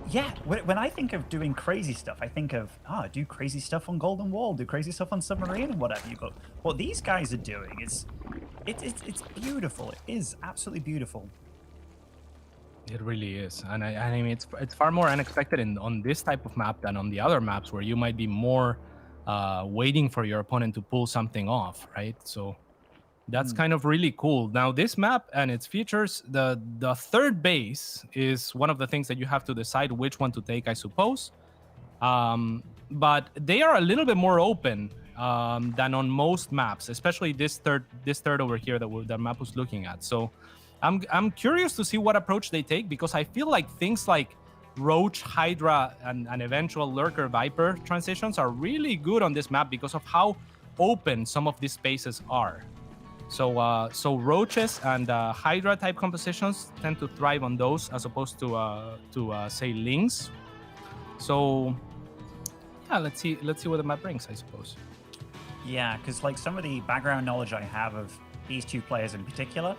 Yeah, when I think of doing crazy stuff, I think of, do crazy stuff on Golden Wall, do crazy stuff on Submarine and whatever you got. What these guys are doing is, it's beautiful. It is absolutely beautiful. It really is, and I mean it's far more unexpected on this type of map than on the other maps where you might be more waiting for your opponent to pull something off, right? So that's kind of really cool. Now this map and its features, the third base is one of the things that you have to decide which one to take, I suppose. But they are a little bit more open than on most maps, especially this third over here that map was looking at. So I'm curious to see what approach they take, because I feel like things like Roach, Hydra, and eventual Lurker Viper transitions are really good on this map because of how open some of these spaces are. So Roaches and Hydra type compositions tend to thrive on those as opposed to say Lings. So yeah, let's see what the map brings, I suppose. Yeah, because like some of the background knowledge I have of these two players in particular,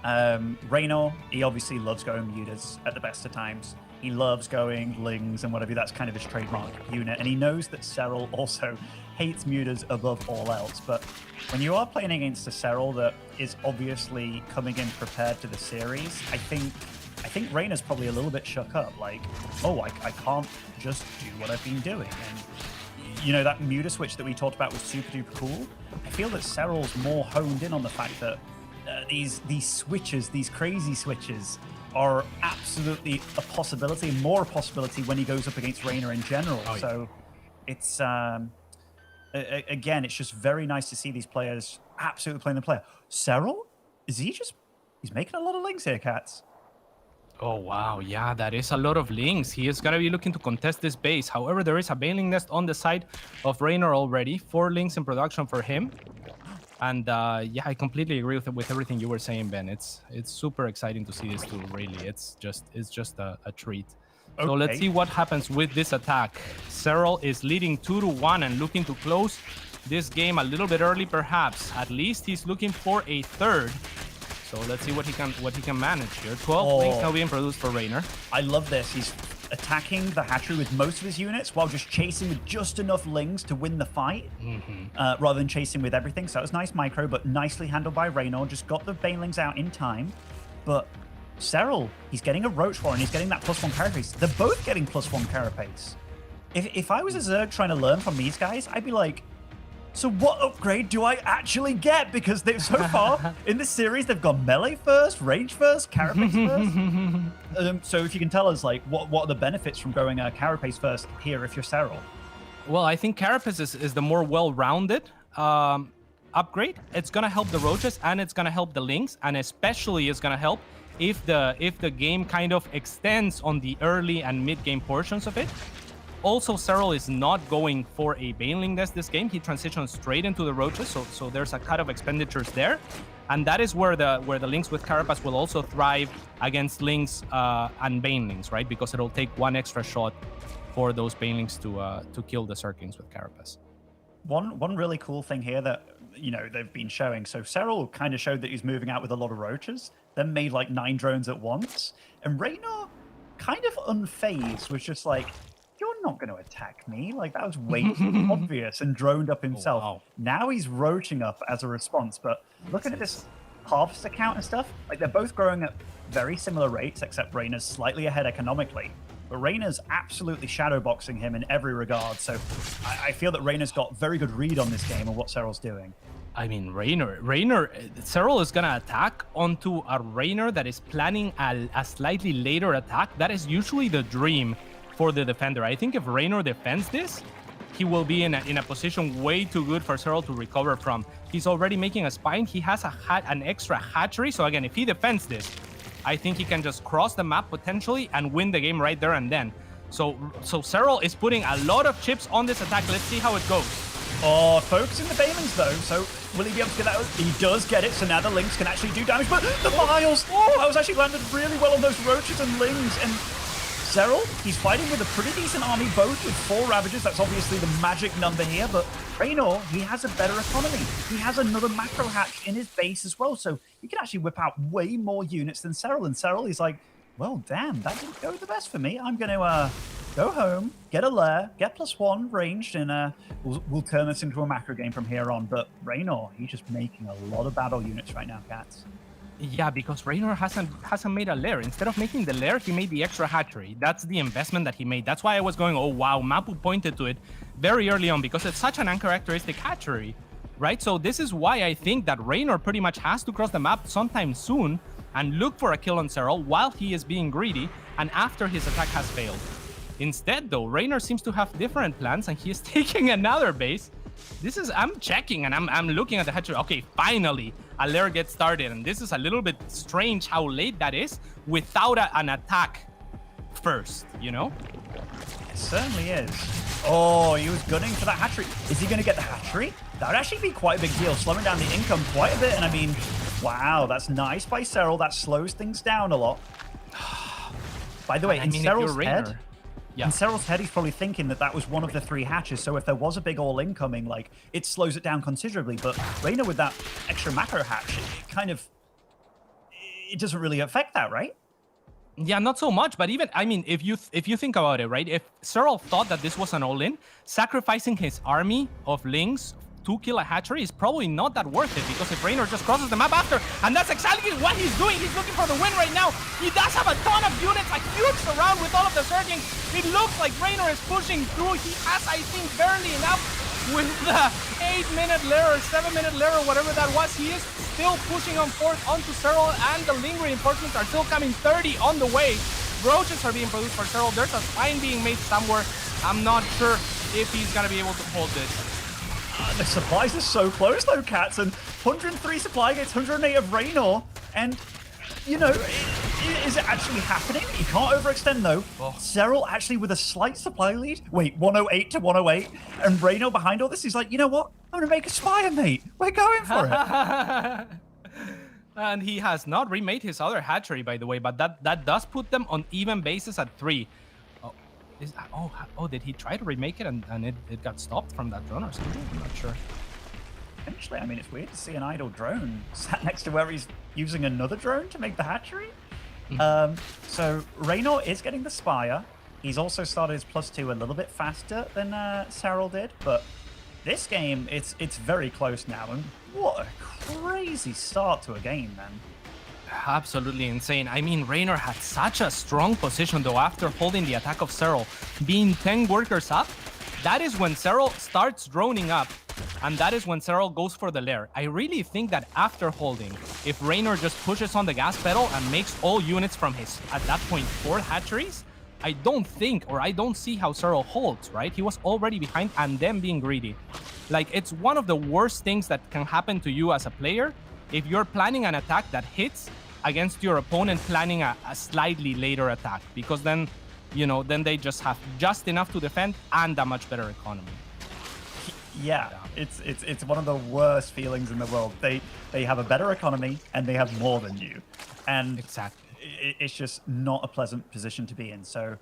Reynor, he obviously loves going mutas at the best of times. He loves going Lings and whatever. That's kind of his trademark unit. And he knows that Serral also hates mutas above all else. But when you are playing against a Serral that is obviously coming in prepared to the series, I think Reynor's probably a little bit shook up. Like, oh, I can't just do what I've been doing. And, you know, that muta switch that we talked about was super duper cool. I feel that Serral's more honed in on the fact that these switches, these crazy switches, are absolutely a possibility, more a possibility when he goes up against Reynor in general. Oh, yeah. So it's, again, it's just very nice to see these players absolutely playing the player. Serral? He's making a lot of Lings here, Cats. Oh, wow. Yeah, that is a lot of Lings. He is going to be looking to contest this base. However, there is a Baneling Nest on the side of Reynor already. 4 Lings in production for him. And yeah, I completely agree with everything you were saying, Ben. It's super exciting to see this too, really. It's just a treat. Okay. So let's see what happens with this attack. Serral is leading 2-1 and looking to close this game a little bit early, perhaps. At least he's looking for a third. So let's see what he can manage here. 12 Lings now being produced for Reynor. I love this. He's attacking the hatchery with most of his units while just chasing with just enough Lings to win the fight, rather than chasing with everything. So that was nice micro, but nicely handled by Reynor. Just got the Banelings out in time. But Serral, he's getting a Roach War and he's getting that +1 carapace. They're both getting +1 carapace. If I was a Zerg trying to learn from these guys, I'd be like, so what upgrade do I actually get? Because they've so far in this series, they've gone melee first, range first, carapace first. So if you can tell us, like, what are the benefits from going carapace first here if you're Serral? Well, I think carapace is the more well-rounded upgrade. It's gonna help the Roaches and it's gonna help the Lings, and especially it's gonna help if the game kind of extends on the early and mid-game portions of it. Also, Serral is not going for a Baneling Nest this game. He transitions straight into the Roaches, so there's a cut of expenditures there. And that is where the Lings with Carapace will also thrive against Lings and Banelings, right? Because it'll take 1 extra shot for those Banelings to kill the Zerglings with Carapace. One really cool thing here that, you know, they've been showing. So Serral kind of showed that he's moving out with a lot of Roaches, then made like 9 drones at once. And Reynor, kind of unfazed, was just like, you're not going to attack me. Like, that was way too obvious, and droned up himself. Oh, wow. Now he's roaching up as a response. But looking at this harvester count and stuff, like, they're both growing at very similar rates, except Reynor's slightly ahead economically. But Reynor's absolutely shadowboxing him in every regard. So I feel that Reynor's got very good read on this game and what Serral's doing. I mean, Serral is going to attack onto a Reynor that is planning a slightly later attack. That is usually the dream for the defender. I think if Reynor defends this, he will be in a position way too good for Serral to recover from. He's already making a spine. He has an extra hatchery. So again, if he defends this, I think he can just cross the map potentially and win the game right there and then. So Serral is putting a lot of chips on this attack. Let's see how it goes. Oh, focusing the Banelings though. So will he be able to get that? He does get it. So now the Lings can actually do damage. But the Miles! Oh, I was actually landed really well on those Roaches and Lings. And Serral, he's fighting with a pretty decent army, both with 4 Ravagers. That's obviously the magic number here, but Reynor, he has a better economy. He has another macro hatch in his base as well, so he can actually whip out way more units than Serral. And Serral, he's like, well, damn, that didn't go the best for me. I'm going to go home, get a lair, get +1 ranged, and we'll turn this into a macro game from here on. But Reynor, he's just making a lot of battle units right now, Cats. Yeah, because Reynor hasn't made a lair. Instead of making the lair, he made the extra hatchery. That's the investment that he made. That's why I was going, oh wow, Mapu pointed to it very early on because it's such an uncharacteristic hatchery, right? So this is why I think that Reynor pretty much has to cross the map sometime soon and look for a kill on Serral while he is being greedy and after his attack has failed. Instead, though, Reynor seems to have different plans and he is taking another base. I'm checking and I'm looking at the hatchery. Okay, finally, a lair gets started. And this is a little bit strange how late that is without an attack first, you know? It certainly is. Oh, he was gunning for that hatchery. Is he going to get the hatchery? That would actually be quite a big deal, slowing down the income quite a bit. And I mean, wow, that's nice by Serral. That slows things down a lot. By the way, in Serral's head... Yeah. In Serral's head, he's probably thinking that that was one of the 3 hatches. So if there was a big all-in coming, like, it slows it down considerably. But Reynor with that extra macro hatch, it doesn't really affect that, right? Yeah, not so much. But even, I mean, if you think about it, right? If Serral thought that this was an all-in, sacrificing his army of Lings to kill a hatchery is probably not that worth it, because if Reynor just crosses the map after, and that's exactly what he's doing, he's looking for the win right now. He does have a ton of units, a huge surround with all of the surging. It looks like Reynor is pushing through. He has, I think, barely enough with the 8-minute lair or 7-minute lair or whatever that was. He is still pushing on forth onto Serral, and the Ling reinforcements are still coming. 30 on the way. Roaches are being produced for Serral. There's a spine being made somewhere. I'm not sure if he's gonna be able to hold this. The supplies are so close though, Cats, and 103 supply against 108 of Reynor, and you know, is it actually happening? He can't overextend though. Oh. Serral actually with a slight supply lead. Wait, 108 to 108, and Reynor behind all this, he's like, you know what? I'm gonna make a spire, mate. We're going for it. And he has not remade his other hatchery, by the way, but that does put them on even bases at 3. Did he try to remake it and it got stopped from that drone or something? I'm not sure. Potentially, I mean, it's weird to see an idle drone sat next to where he's using another drone to make the hatchery. So Reynor is getting the Spire. He's also started his +2 a little bit faster than Serral did, but this game, it's very close now, and what a crazy start to a game, man. Absolutely insane. I mean, Reynor had such a strong position, though, after holding the attack of Serral. Being 10 workers up, that is when Serral starts droning up, and that is when Serral goes for the lair. I really think that after holding, if Reynor just pushes on the gas pedal and makes all units from his, at that point, 4 hatcheries, I don't see how Serral holds, right? He was already behind and then being greedy. Like, it's one of the worst things that can happen to you as a player if you're planning an attack that hits against your opponent planning a slightly later attack, because then, you know, then they just have just enough to defend and a much better economy. Yeah, it's one of the worst feelings in the world. They have a better economy and they have more than you, and exactly, it's just not a pleasant position to be in. So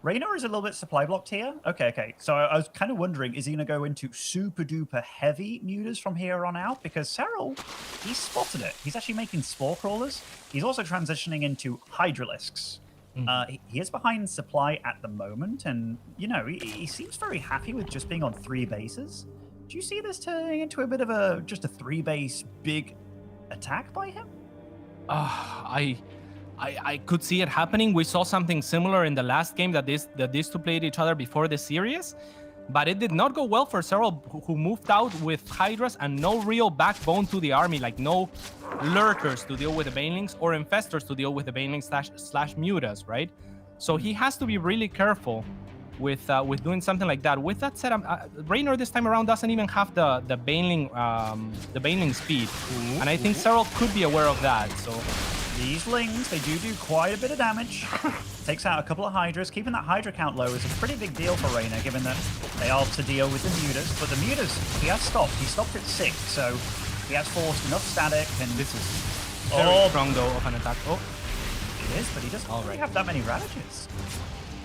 Reynor is a little bit supply blocked here. Okay. So I was kind of wondering, is he going to go into super duper heavy mutas from here on out? Because Serral, he spotted it. He's actually making spore crawlers. He's also transitioning into hydralisks. He is behind supply at the moment, and you know, he seems very happy with just being on 3 bases. Do you see this turning into a bit of just a 3-base big attack by him? I could see it happening. We saw something similar in the last game that these two played each other before the series, but it did not go well for Serral, who moved out with Hydras and no real backbone to the army, like no lurkers to deal with the Banelings or infestors to deal with the Banelings slash mutas, right? So he has to be really careful with doing something like that. With that said, Reynor this time around doesn't even have the Baneling speed, and I think Serral could be aware of that. So these Lings, they do quite a bit of damage. Takes out a couple of Hydras. Keeping that Hydra count low is a pretty big deal for Reynor, given that they are to deal with the mutas. But the mutas, he has stopped. He stopped at 6, so he has forced enough static. And this is very strong, though, of an attack. Oh, it is, but he doesn't really have that many Ravages.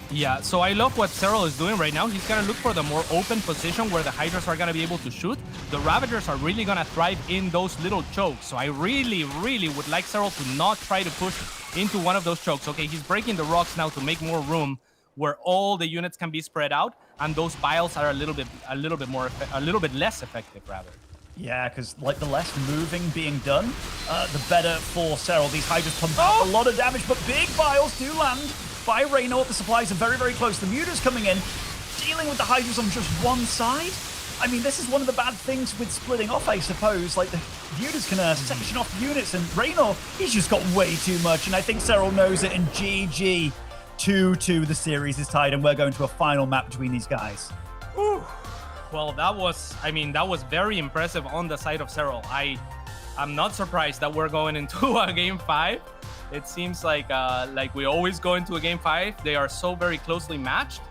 Yeah, so I love what Serral is doing right now. He's going to look for the more open position where the Hydras are going to be able to shoot. The Ravagers are really going to thrive in those little chokes. So I really, really would like Serral to not try to push into one of those chokes. Okay, he's breaking the rocks now to make more room where all the units can be spread out, and those vials are a little bit less effective, rather. Yeah, because like the less moving being done, the better for Serral. These Hydras pump out a lot of damage, but big vials do land by Reynor. The supplies are very, very close. The Muta's coming in, dealing with the Hydras on just one side. I mean, this is one of the bad things with splitting off, I suppose. Like, the Mutas can section off units, and Reynor, he's just got way too much, and I think Serral knows it, and GG. 2-2, the series is tied, and we're going to a final map between these guys. Ooh. Well, that was very impressive on the side of Serral. I'm not surprised that we're going into a game 5. It seems like we always go into a game 5. They are so very closely matched,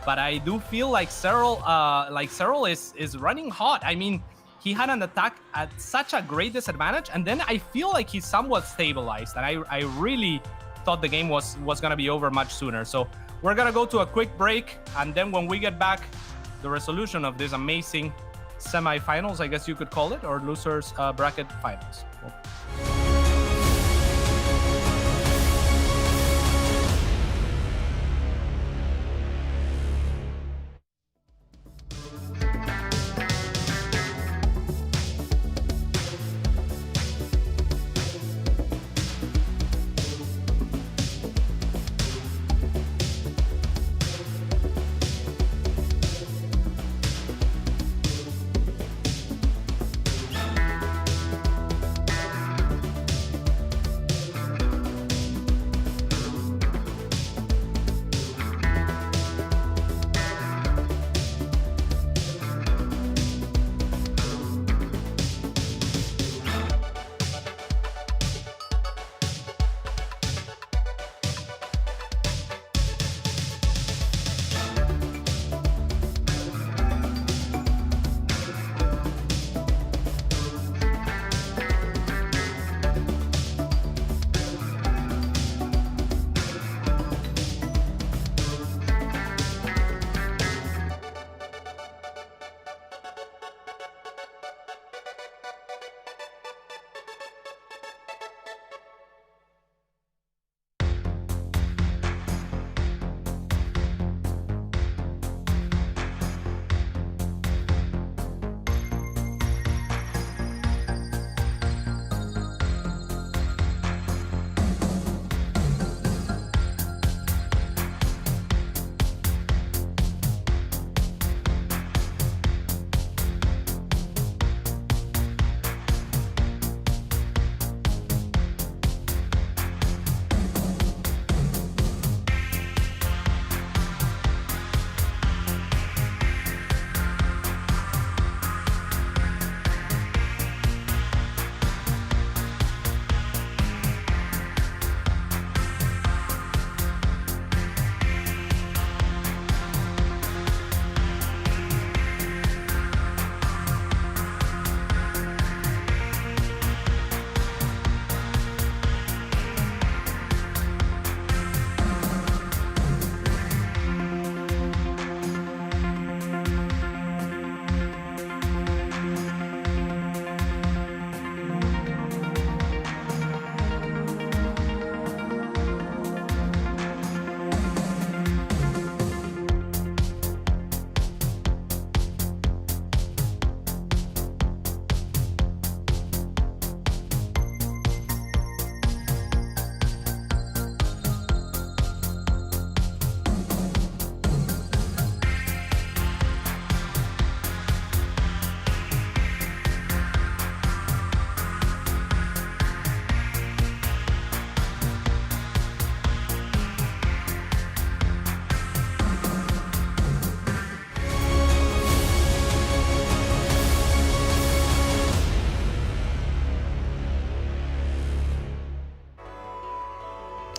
but I do feel like Serral is running hot. I mean, he had an attack at such a great disadvantage, and then I feel like he's somewhat stabilized, and I really thought the game was gonna be over much sooner. So we're gonna go to a quick break, and then when we get back, the resolution of this amazing semifinals, I guess you could call it, or losers bracket finals.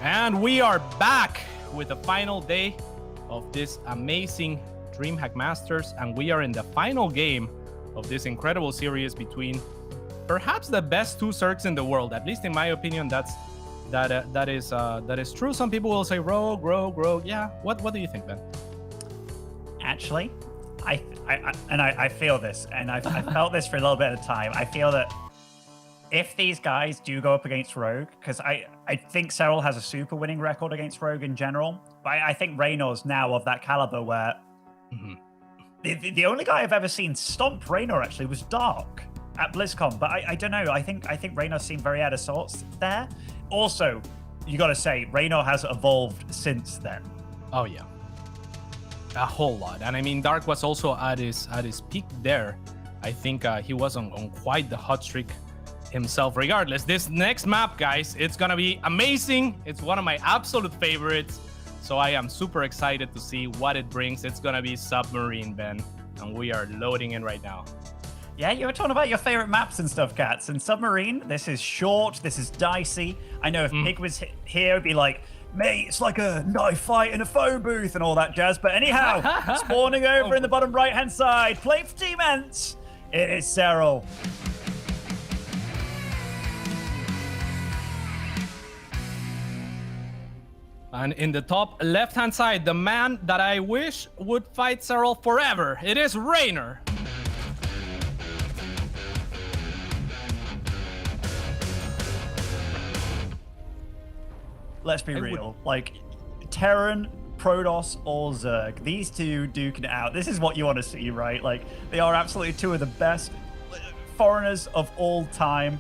And we are back with the final day of this amazing DreamHack Masters, and we are in the final game of this incredible series between perhaps the best two Zergs in the world. At least in my opinion, that's that is true. Some people will say rogue. Yeah. What do you think, Ben? Actually, I feel this, and I've felt this for a little bit of time. I feel that if these guys do go up against Rogue, because I think Serral has a super winning record against Rogue in general, but I think Reynor's now of that caliber where the only guy I've ever seen stomp Reynor actually was Dark at BlizzCon, but I don't know. I think Reynor seemed very out of sorts there. Also, you got to say Reynor has evolved since then. Oh yeah, a whole lot. And I mean, Dark was also at his peak there. I think he was on quite the hot streak himself. Regardless, this next map, guys, it's gonna be amazing. It's one of my absolute favorites, so I am super excited to see what it brings. It's gonna be Submarine, Ben, and we are loading in right now. Yeah, you were talking about your favorite maps and stuff, Cats. And Submarine, this is short, this is dicey. I know if Pig was here, it'd be like, mate, it's like a knife fight in a phone booth and all that jazz. But anyhow, spawning over in the bottom right-hand side, playing for Team Ents, it is Serral. And in the top left-hand side, the man that I wish would fight Serral forever, it is Reynor. Let's be real. Like, Terran, Protoss, or Zerg, these two duking it out. This is what you want to see, right? Like, they are absolutely two of the best foreigners of all time.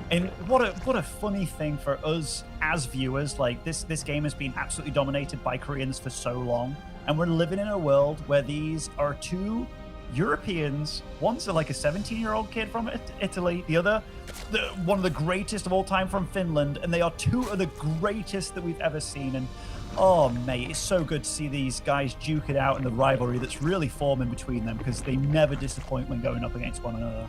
And what a funny thing for us as viewers. Like, this game has been absolutely dominated by Koreans for so long, and we're living in a world where these are two Europeans. One's like a 17-year-old kid from Italy, the other one of the greatest of all time from Finland, and they are two of the greatest that we've ever seen. And oh mate, it's so good to see these guys duke it out in the rivalry that's really forming between them, because they never disappoint when going up against one another.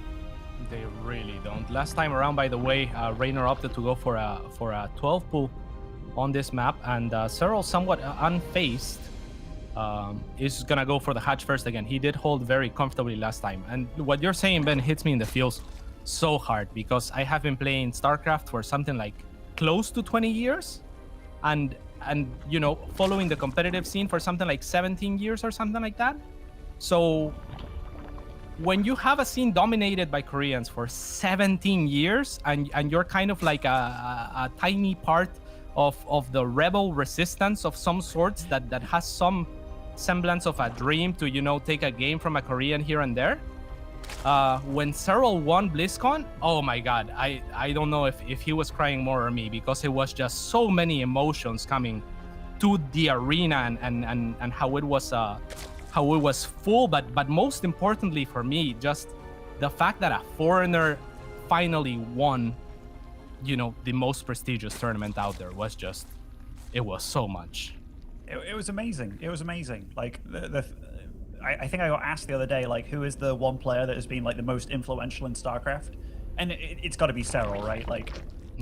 They really don't. Last time around, by the way, Reynor opted to go for a 12 pull on this map, and Serral, somewhat unfazed, is gonna go for the hatch first again. He did hold very comfortably last time, and what you're saying, Ben, hits me in the feels so hard, because I have been playing StarCraft for something like close to 20 years, and you know, following the competitive scene for something like 17 years or something like that. So when you have a scene dominated by Koreans for 17 years, and you're kind of like a tiny part of the rebel resistance of some sorts that has some semblance of a dream to, you know, take a game from a Korean here and there. When Serral won BlizzCon, oh my god, I don't know if he was crying more or me, because it was just so many emotions coming to the arena, and how it was full, but most importantly for me, just the fact that a foreigner finally won, you know, the most prestigious tournament out there was just, it was so much. It was amazing. It was amazing. Like, I think I got asked the other day, like, who is the one player that has been like the most influential in StarCraft? And it's got to be Serral, right? Like,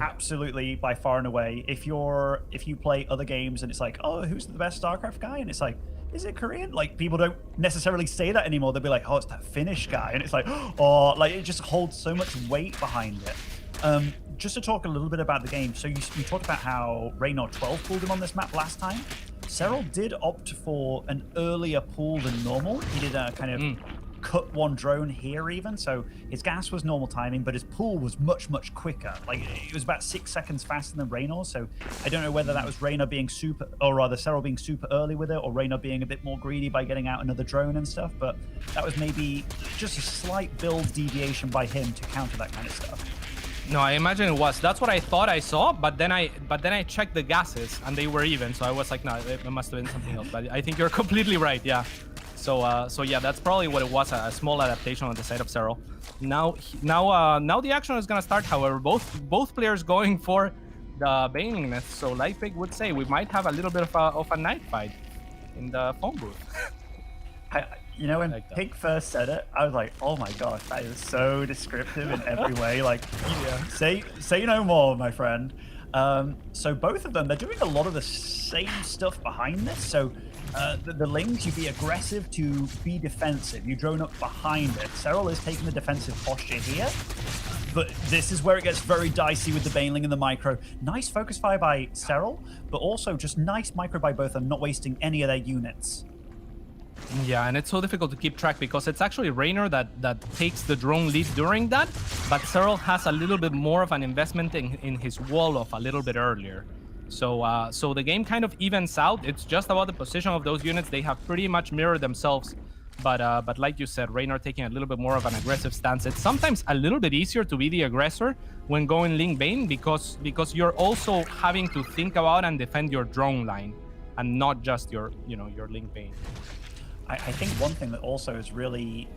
absolutely by far and away. If you play other games and it's like, oh, who's the best StarCraft guy? And it's like, is it Korean? Like, people don't necessarily say that anymore. They'll be like, oh, it's that Finnish guy. And it's like, oh, like, it just holds so much weight behind it. Just to talk a little bit about the game. So you talked about how Reynor 12 pulled him on this map last time. Serral did opt for an earlier pull than normal. He did a kind of cut one drone here even, so his gas was normal timing, but his pull was much quicker. Like, it was about 6 seconds faster than Reynor, so I don't know whether that was Reynor being super, or rather Serral being super early with it, or Reynor being a bit more greedy by getting out another drone and stuff, but that was maybe just a slight build deviation by him to counter that kind of stuff. No, I imagine it was. That's what I thought I saw, but then I checked the gases and they were even, so I was like, no, it must have been something else. But I think you're completely right, yeah. So yeah, that's probably what it was, a small adaptation on the side of Serral. Now the action is gonna start. However, both players going for the Baning Nest. So like Pig would say, we might have a little bit of a night fight in the phone booth. You know, when like Pig first said it, I was like, oh my gosh, that is so descriptive in every way. Like, yeah. Say no more, my friend. So both of them, they're doing a lot of the same stuff behind this. So the Lings, you be aggressive to be defensive. You drone up behind it. Serral is taking the defensive posture here. But this is where it gets very dicey with the Baneling and the micro. Nice focus fire by Serral, but also just nice micro by both of them, not wasting any of their units. Yeah, and it's so difficult to keep track because it's actually Reynor that takes the drone lead during that, but Serral has a little bit more of an investment in his wall-off a little bit earlier. So so the game kind of evens out. It's just about the position of those units. They have pretty much mirrored themselves. But like you said, Reynor taking a little bit more of an aggressive stance. It's sometimes a little bit easier to be the aggressor when going Link Bane because you're also having to think about and defend your drone line and not just your your Link Bane. I think one thing that also is really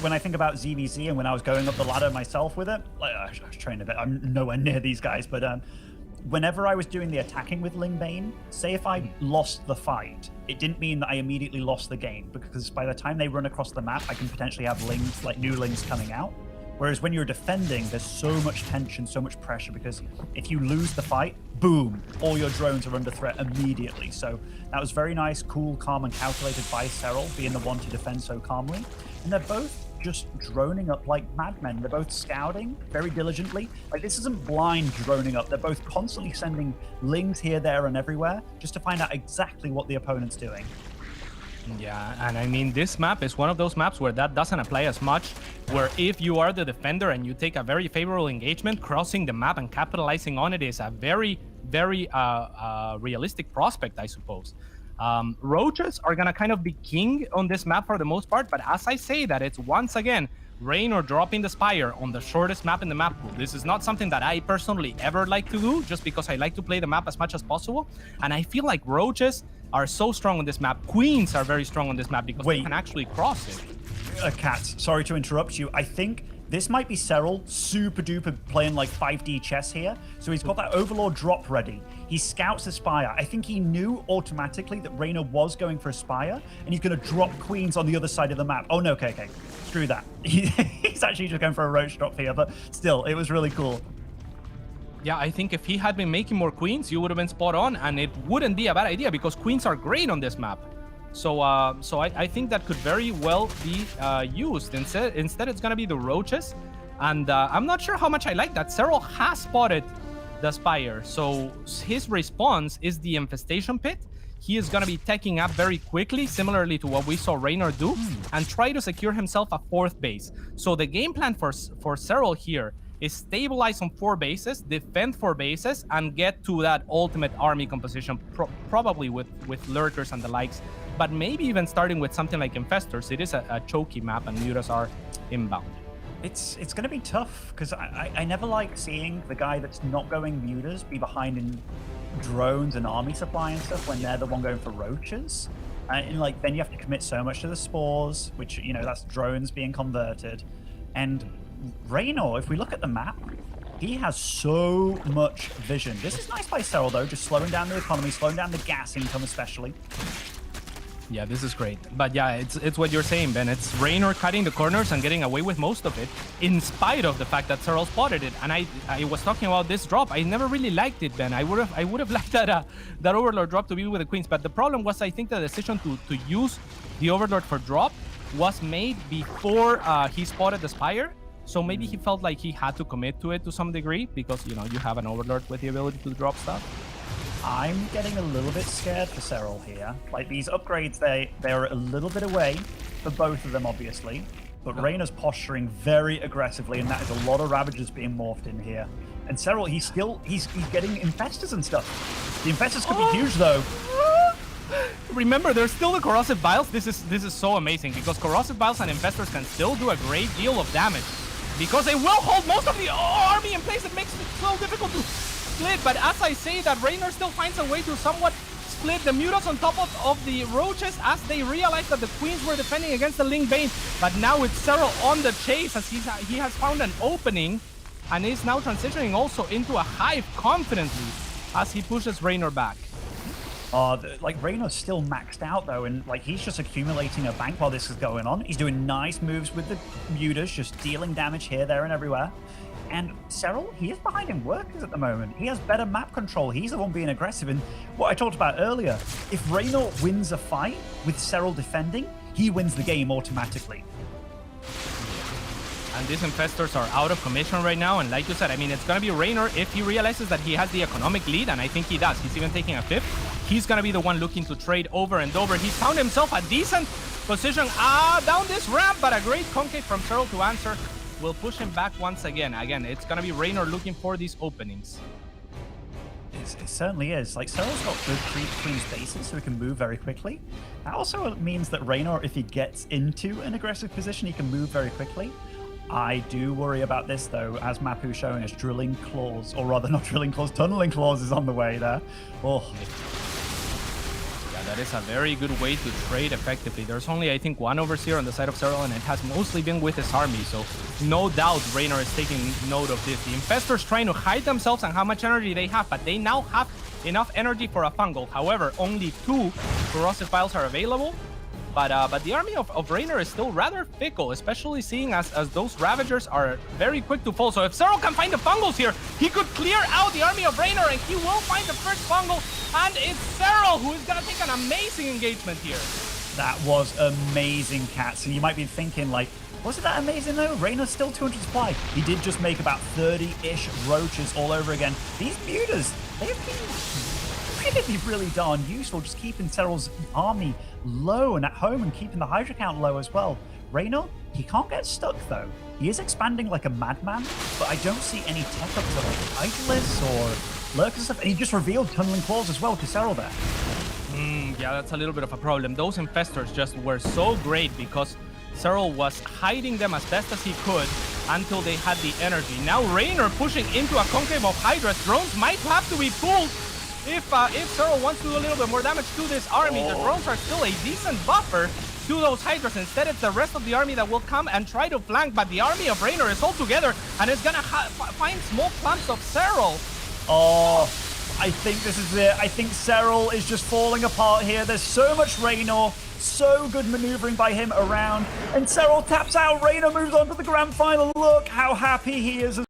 when I think about ZVZ and when I was going up the ladder myself with it, like I was training a bit. I'm nowhere near these guys, but whenever I was doing the attacking with Ling Bane, say if I lost the fight, it didn't mean that I immediately lost the game, because by the time they run across the map, I can potentially have lings, like new lings coming out. Whereas when you're defending, there's so much tension, so much pressure, because if you lose the fight, boom, all your drones are under threat immediately. So that was very nice, cool, calm, and calculated by Serral, being the one to defend so calmly. And they're both just droning up like madmen. They're both scouting very diligently. Like, this isn't blind droning up. They're both constantly sending lings here, there, and everywhere just to find out exactly what the opponent's doing. Yeah, and I mean, this map is one of those maps where that doesn't apply as much, where if you are the defender and you take a very favorable engagement, crossing the map and capitalizing on it is a very, very realistic prospect, I suppose. Roaches are gonna kind of be king on this map for the most part, but as I say that, it's once again Reynor dropping the Spire on the shortest map in the map pool. This is not something that I personally ever like to do, just because I like to play the map as much as possible, and I feel like Roaches are so strong on this map. Queens are very strong on this map because they can actually cross it. Cats, sorry to interrupt you. I think this might be Serral super duper playing like 5D chess here. So he's got that Overlord drop ready. He scouts the Spire. I think he knew automatically that Reynor was going for a Spire, and he's going to drop Queens on the other side of the map. Oh no, okay. Screw that. He's actually just going for a Roach drop here, but still, it was really cool. Yeah, I think if he had been making more Queens, you would have been spot on, and it wouldn't be a bad idea because Queens are great on this map. So I think that could very well be used. Instead, it's going to be the Roaches, and I'm not sure how much I like that. Serral has spotted the Spire, so his response is the Infestation Pit. He is going to be taking up very quickly, similarly to what we saw Reynor do, and try to secure himself a 4th base. So the game plan for Serral here is stabilize on 4 bases, defend 4 bases, and get to that ultimate army composition, probably with lurkers and the likes, but maybe even starting with something like Infestors. It is a choky map, and Mutas are inbound. It's going to be tough, because I never like seeing the guy that's not going Mutas be behind in drones and army supply and stuff when they're the one going for Roaches. And like, then you have to commit so much to the spores, which, you know, that's drones being converted. And Reynor, if we look at the map, he has so much vision. This is nice by Serral, though, just slowing down the economy, slowing down the gas income especially. Yeah, this is great. But yeah, it's what you're saying, Ben. It's Reynor cutting the corners and getting away with most of it, in spite of the fact that Serral spotted it. And I was talking about this drop. I never really liked it, Ben. I would have liked that Overlord drop to be with the Queens. But the problem was, I think the decision to use the Overlord for drop was made before he spotted the Spire. So maybe he felt like he had to commit to it to some degree because, you know, you have an Overlord with the ability to drop stuff. I'm getting a little bit scared for Serral here. Like, these upgrades, they're a little bit away for both of them, obviously. But Reynor's posturing very aggressively, and that is a lot of Ravagers being morphed in here. And Serral, he's getting Infestors and stuff. The Infestors could be huge, though. Remember, there's still the Corrosive Vials. This is so amazing because Corrosive Vials and Infestors can still do a great deal of damage because they will hold most of the army in place. It makes it so difficult to split. But as I say that, Reynor still finds a way to somewhat split the Mutas on top of the Roaches as they realize that the Queens were defending against the Link Bane. But now it's Serral on the chase as he has found an opening and is now transitioning also into a hive confidently as he pushes Reynor back. Like, Reynor's still maxed out, though, and, like, he's just accumulating a bank while this is going on. He's doing nice moves with the Mutas, just dealing damage here, there, and everywhere. And Serral, he is behind in workers at the moment. He has better map control. He's the one being aggressive. And what I talked about earlier, if Reynor wins a fight with Serral defending, he wins the game automatically. And these Infestors are out of commission right now. And like you said, I mean, it's going to be Reynor if he realizes that he has the economic lead. And I think he does. He's even taking a fifth. He's going to be the one looking to trade over and over. He's found himself a decent position down this ramp. But a great concave from Serral to answer will push him back once again. Again, it's going to be Reynor looking for these openings. It certainly is. Like, Serral's got good creep between spaces, so he can move very quickly. That also means that Reynor, if he gets into an aggressive position, he can move very quickly. I do worry about this, though, as Mapu's showing us drilling claws, or rather not drilling claws, tunneling claws is on the way there. Oh. Yeah, that is a very good way to trade effectively. There's only, I think, one overseer on the side of Serral, and it has mostly been with his army, so no doubt Reynor is taking note of this. The Infestors trying to hide themselves and how much energy they have, but they now have enough energy for a fungal. However, only 2 corrosive piles are available. But the army of Reynor is still rather fickle, especially seeing as those Ravagers are very quick to fall. So if Serral can find the fungals here, he could clear out the army of Reynor, and he will find the first fungal. And it's Serral who is going to take an amazing engagement here. That was amazing, Cats. And you might be thinking, like, was it that amazing, though? Reynor's still 200 supply. He did just make about 30-ish roaches all over again. These mutas, they've been really darn useful, just keeping Serral's army low and at home and keeping the Hydra count low as well. Reynor, he can't get stuck, though. He is expanding like a madman, but I don't see any tech up to like Hydralis or Lurk and stuff. And he just revealed Tunneling Claws as well to Serral there. Yeah, that's a little bit of a problem. Those Infestors just were so great because Serral was hiding them as best as he could until they had the energy. Now Reynor pushing into a concave of Hydras. Drones might have to be pulled if Serral wants to do a little bit more damage to this army. The drones are still a decent buffer to those Hydras. Instead, it's the rest of the army that will come and try to flank, but the army of Reynor is all together and is gonna find small clumps of Serral. Oh, I think this is it. I think Serral is just falling apart here. There's so much Reynor, so good maneuvering by him around, and Serral taps out. Reynor moves on to the grand final. Look how happy he is.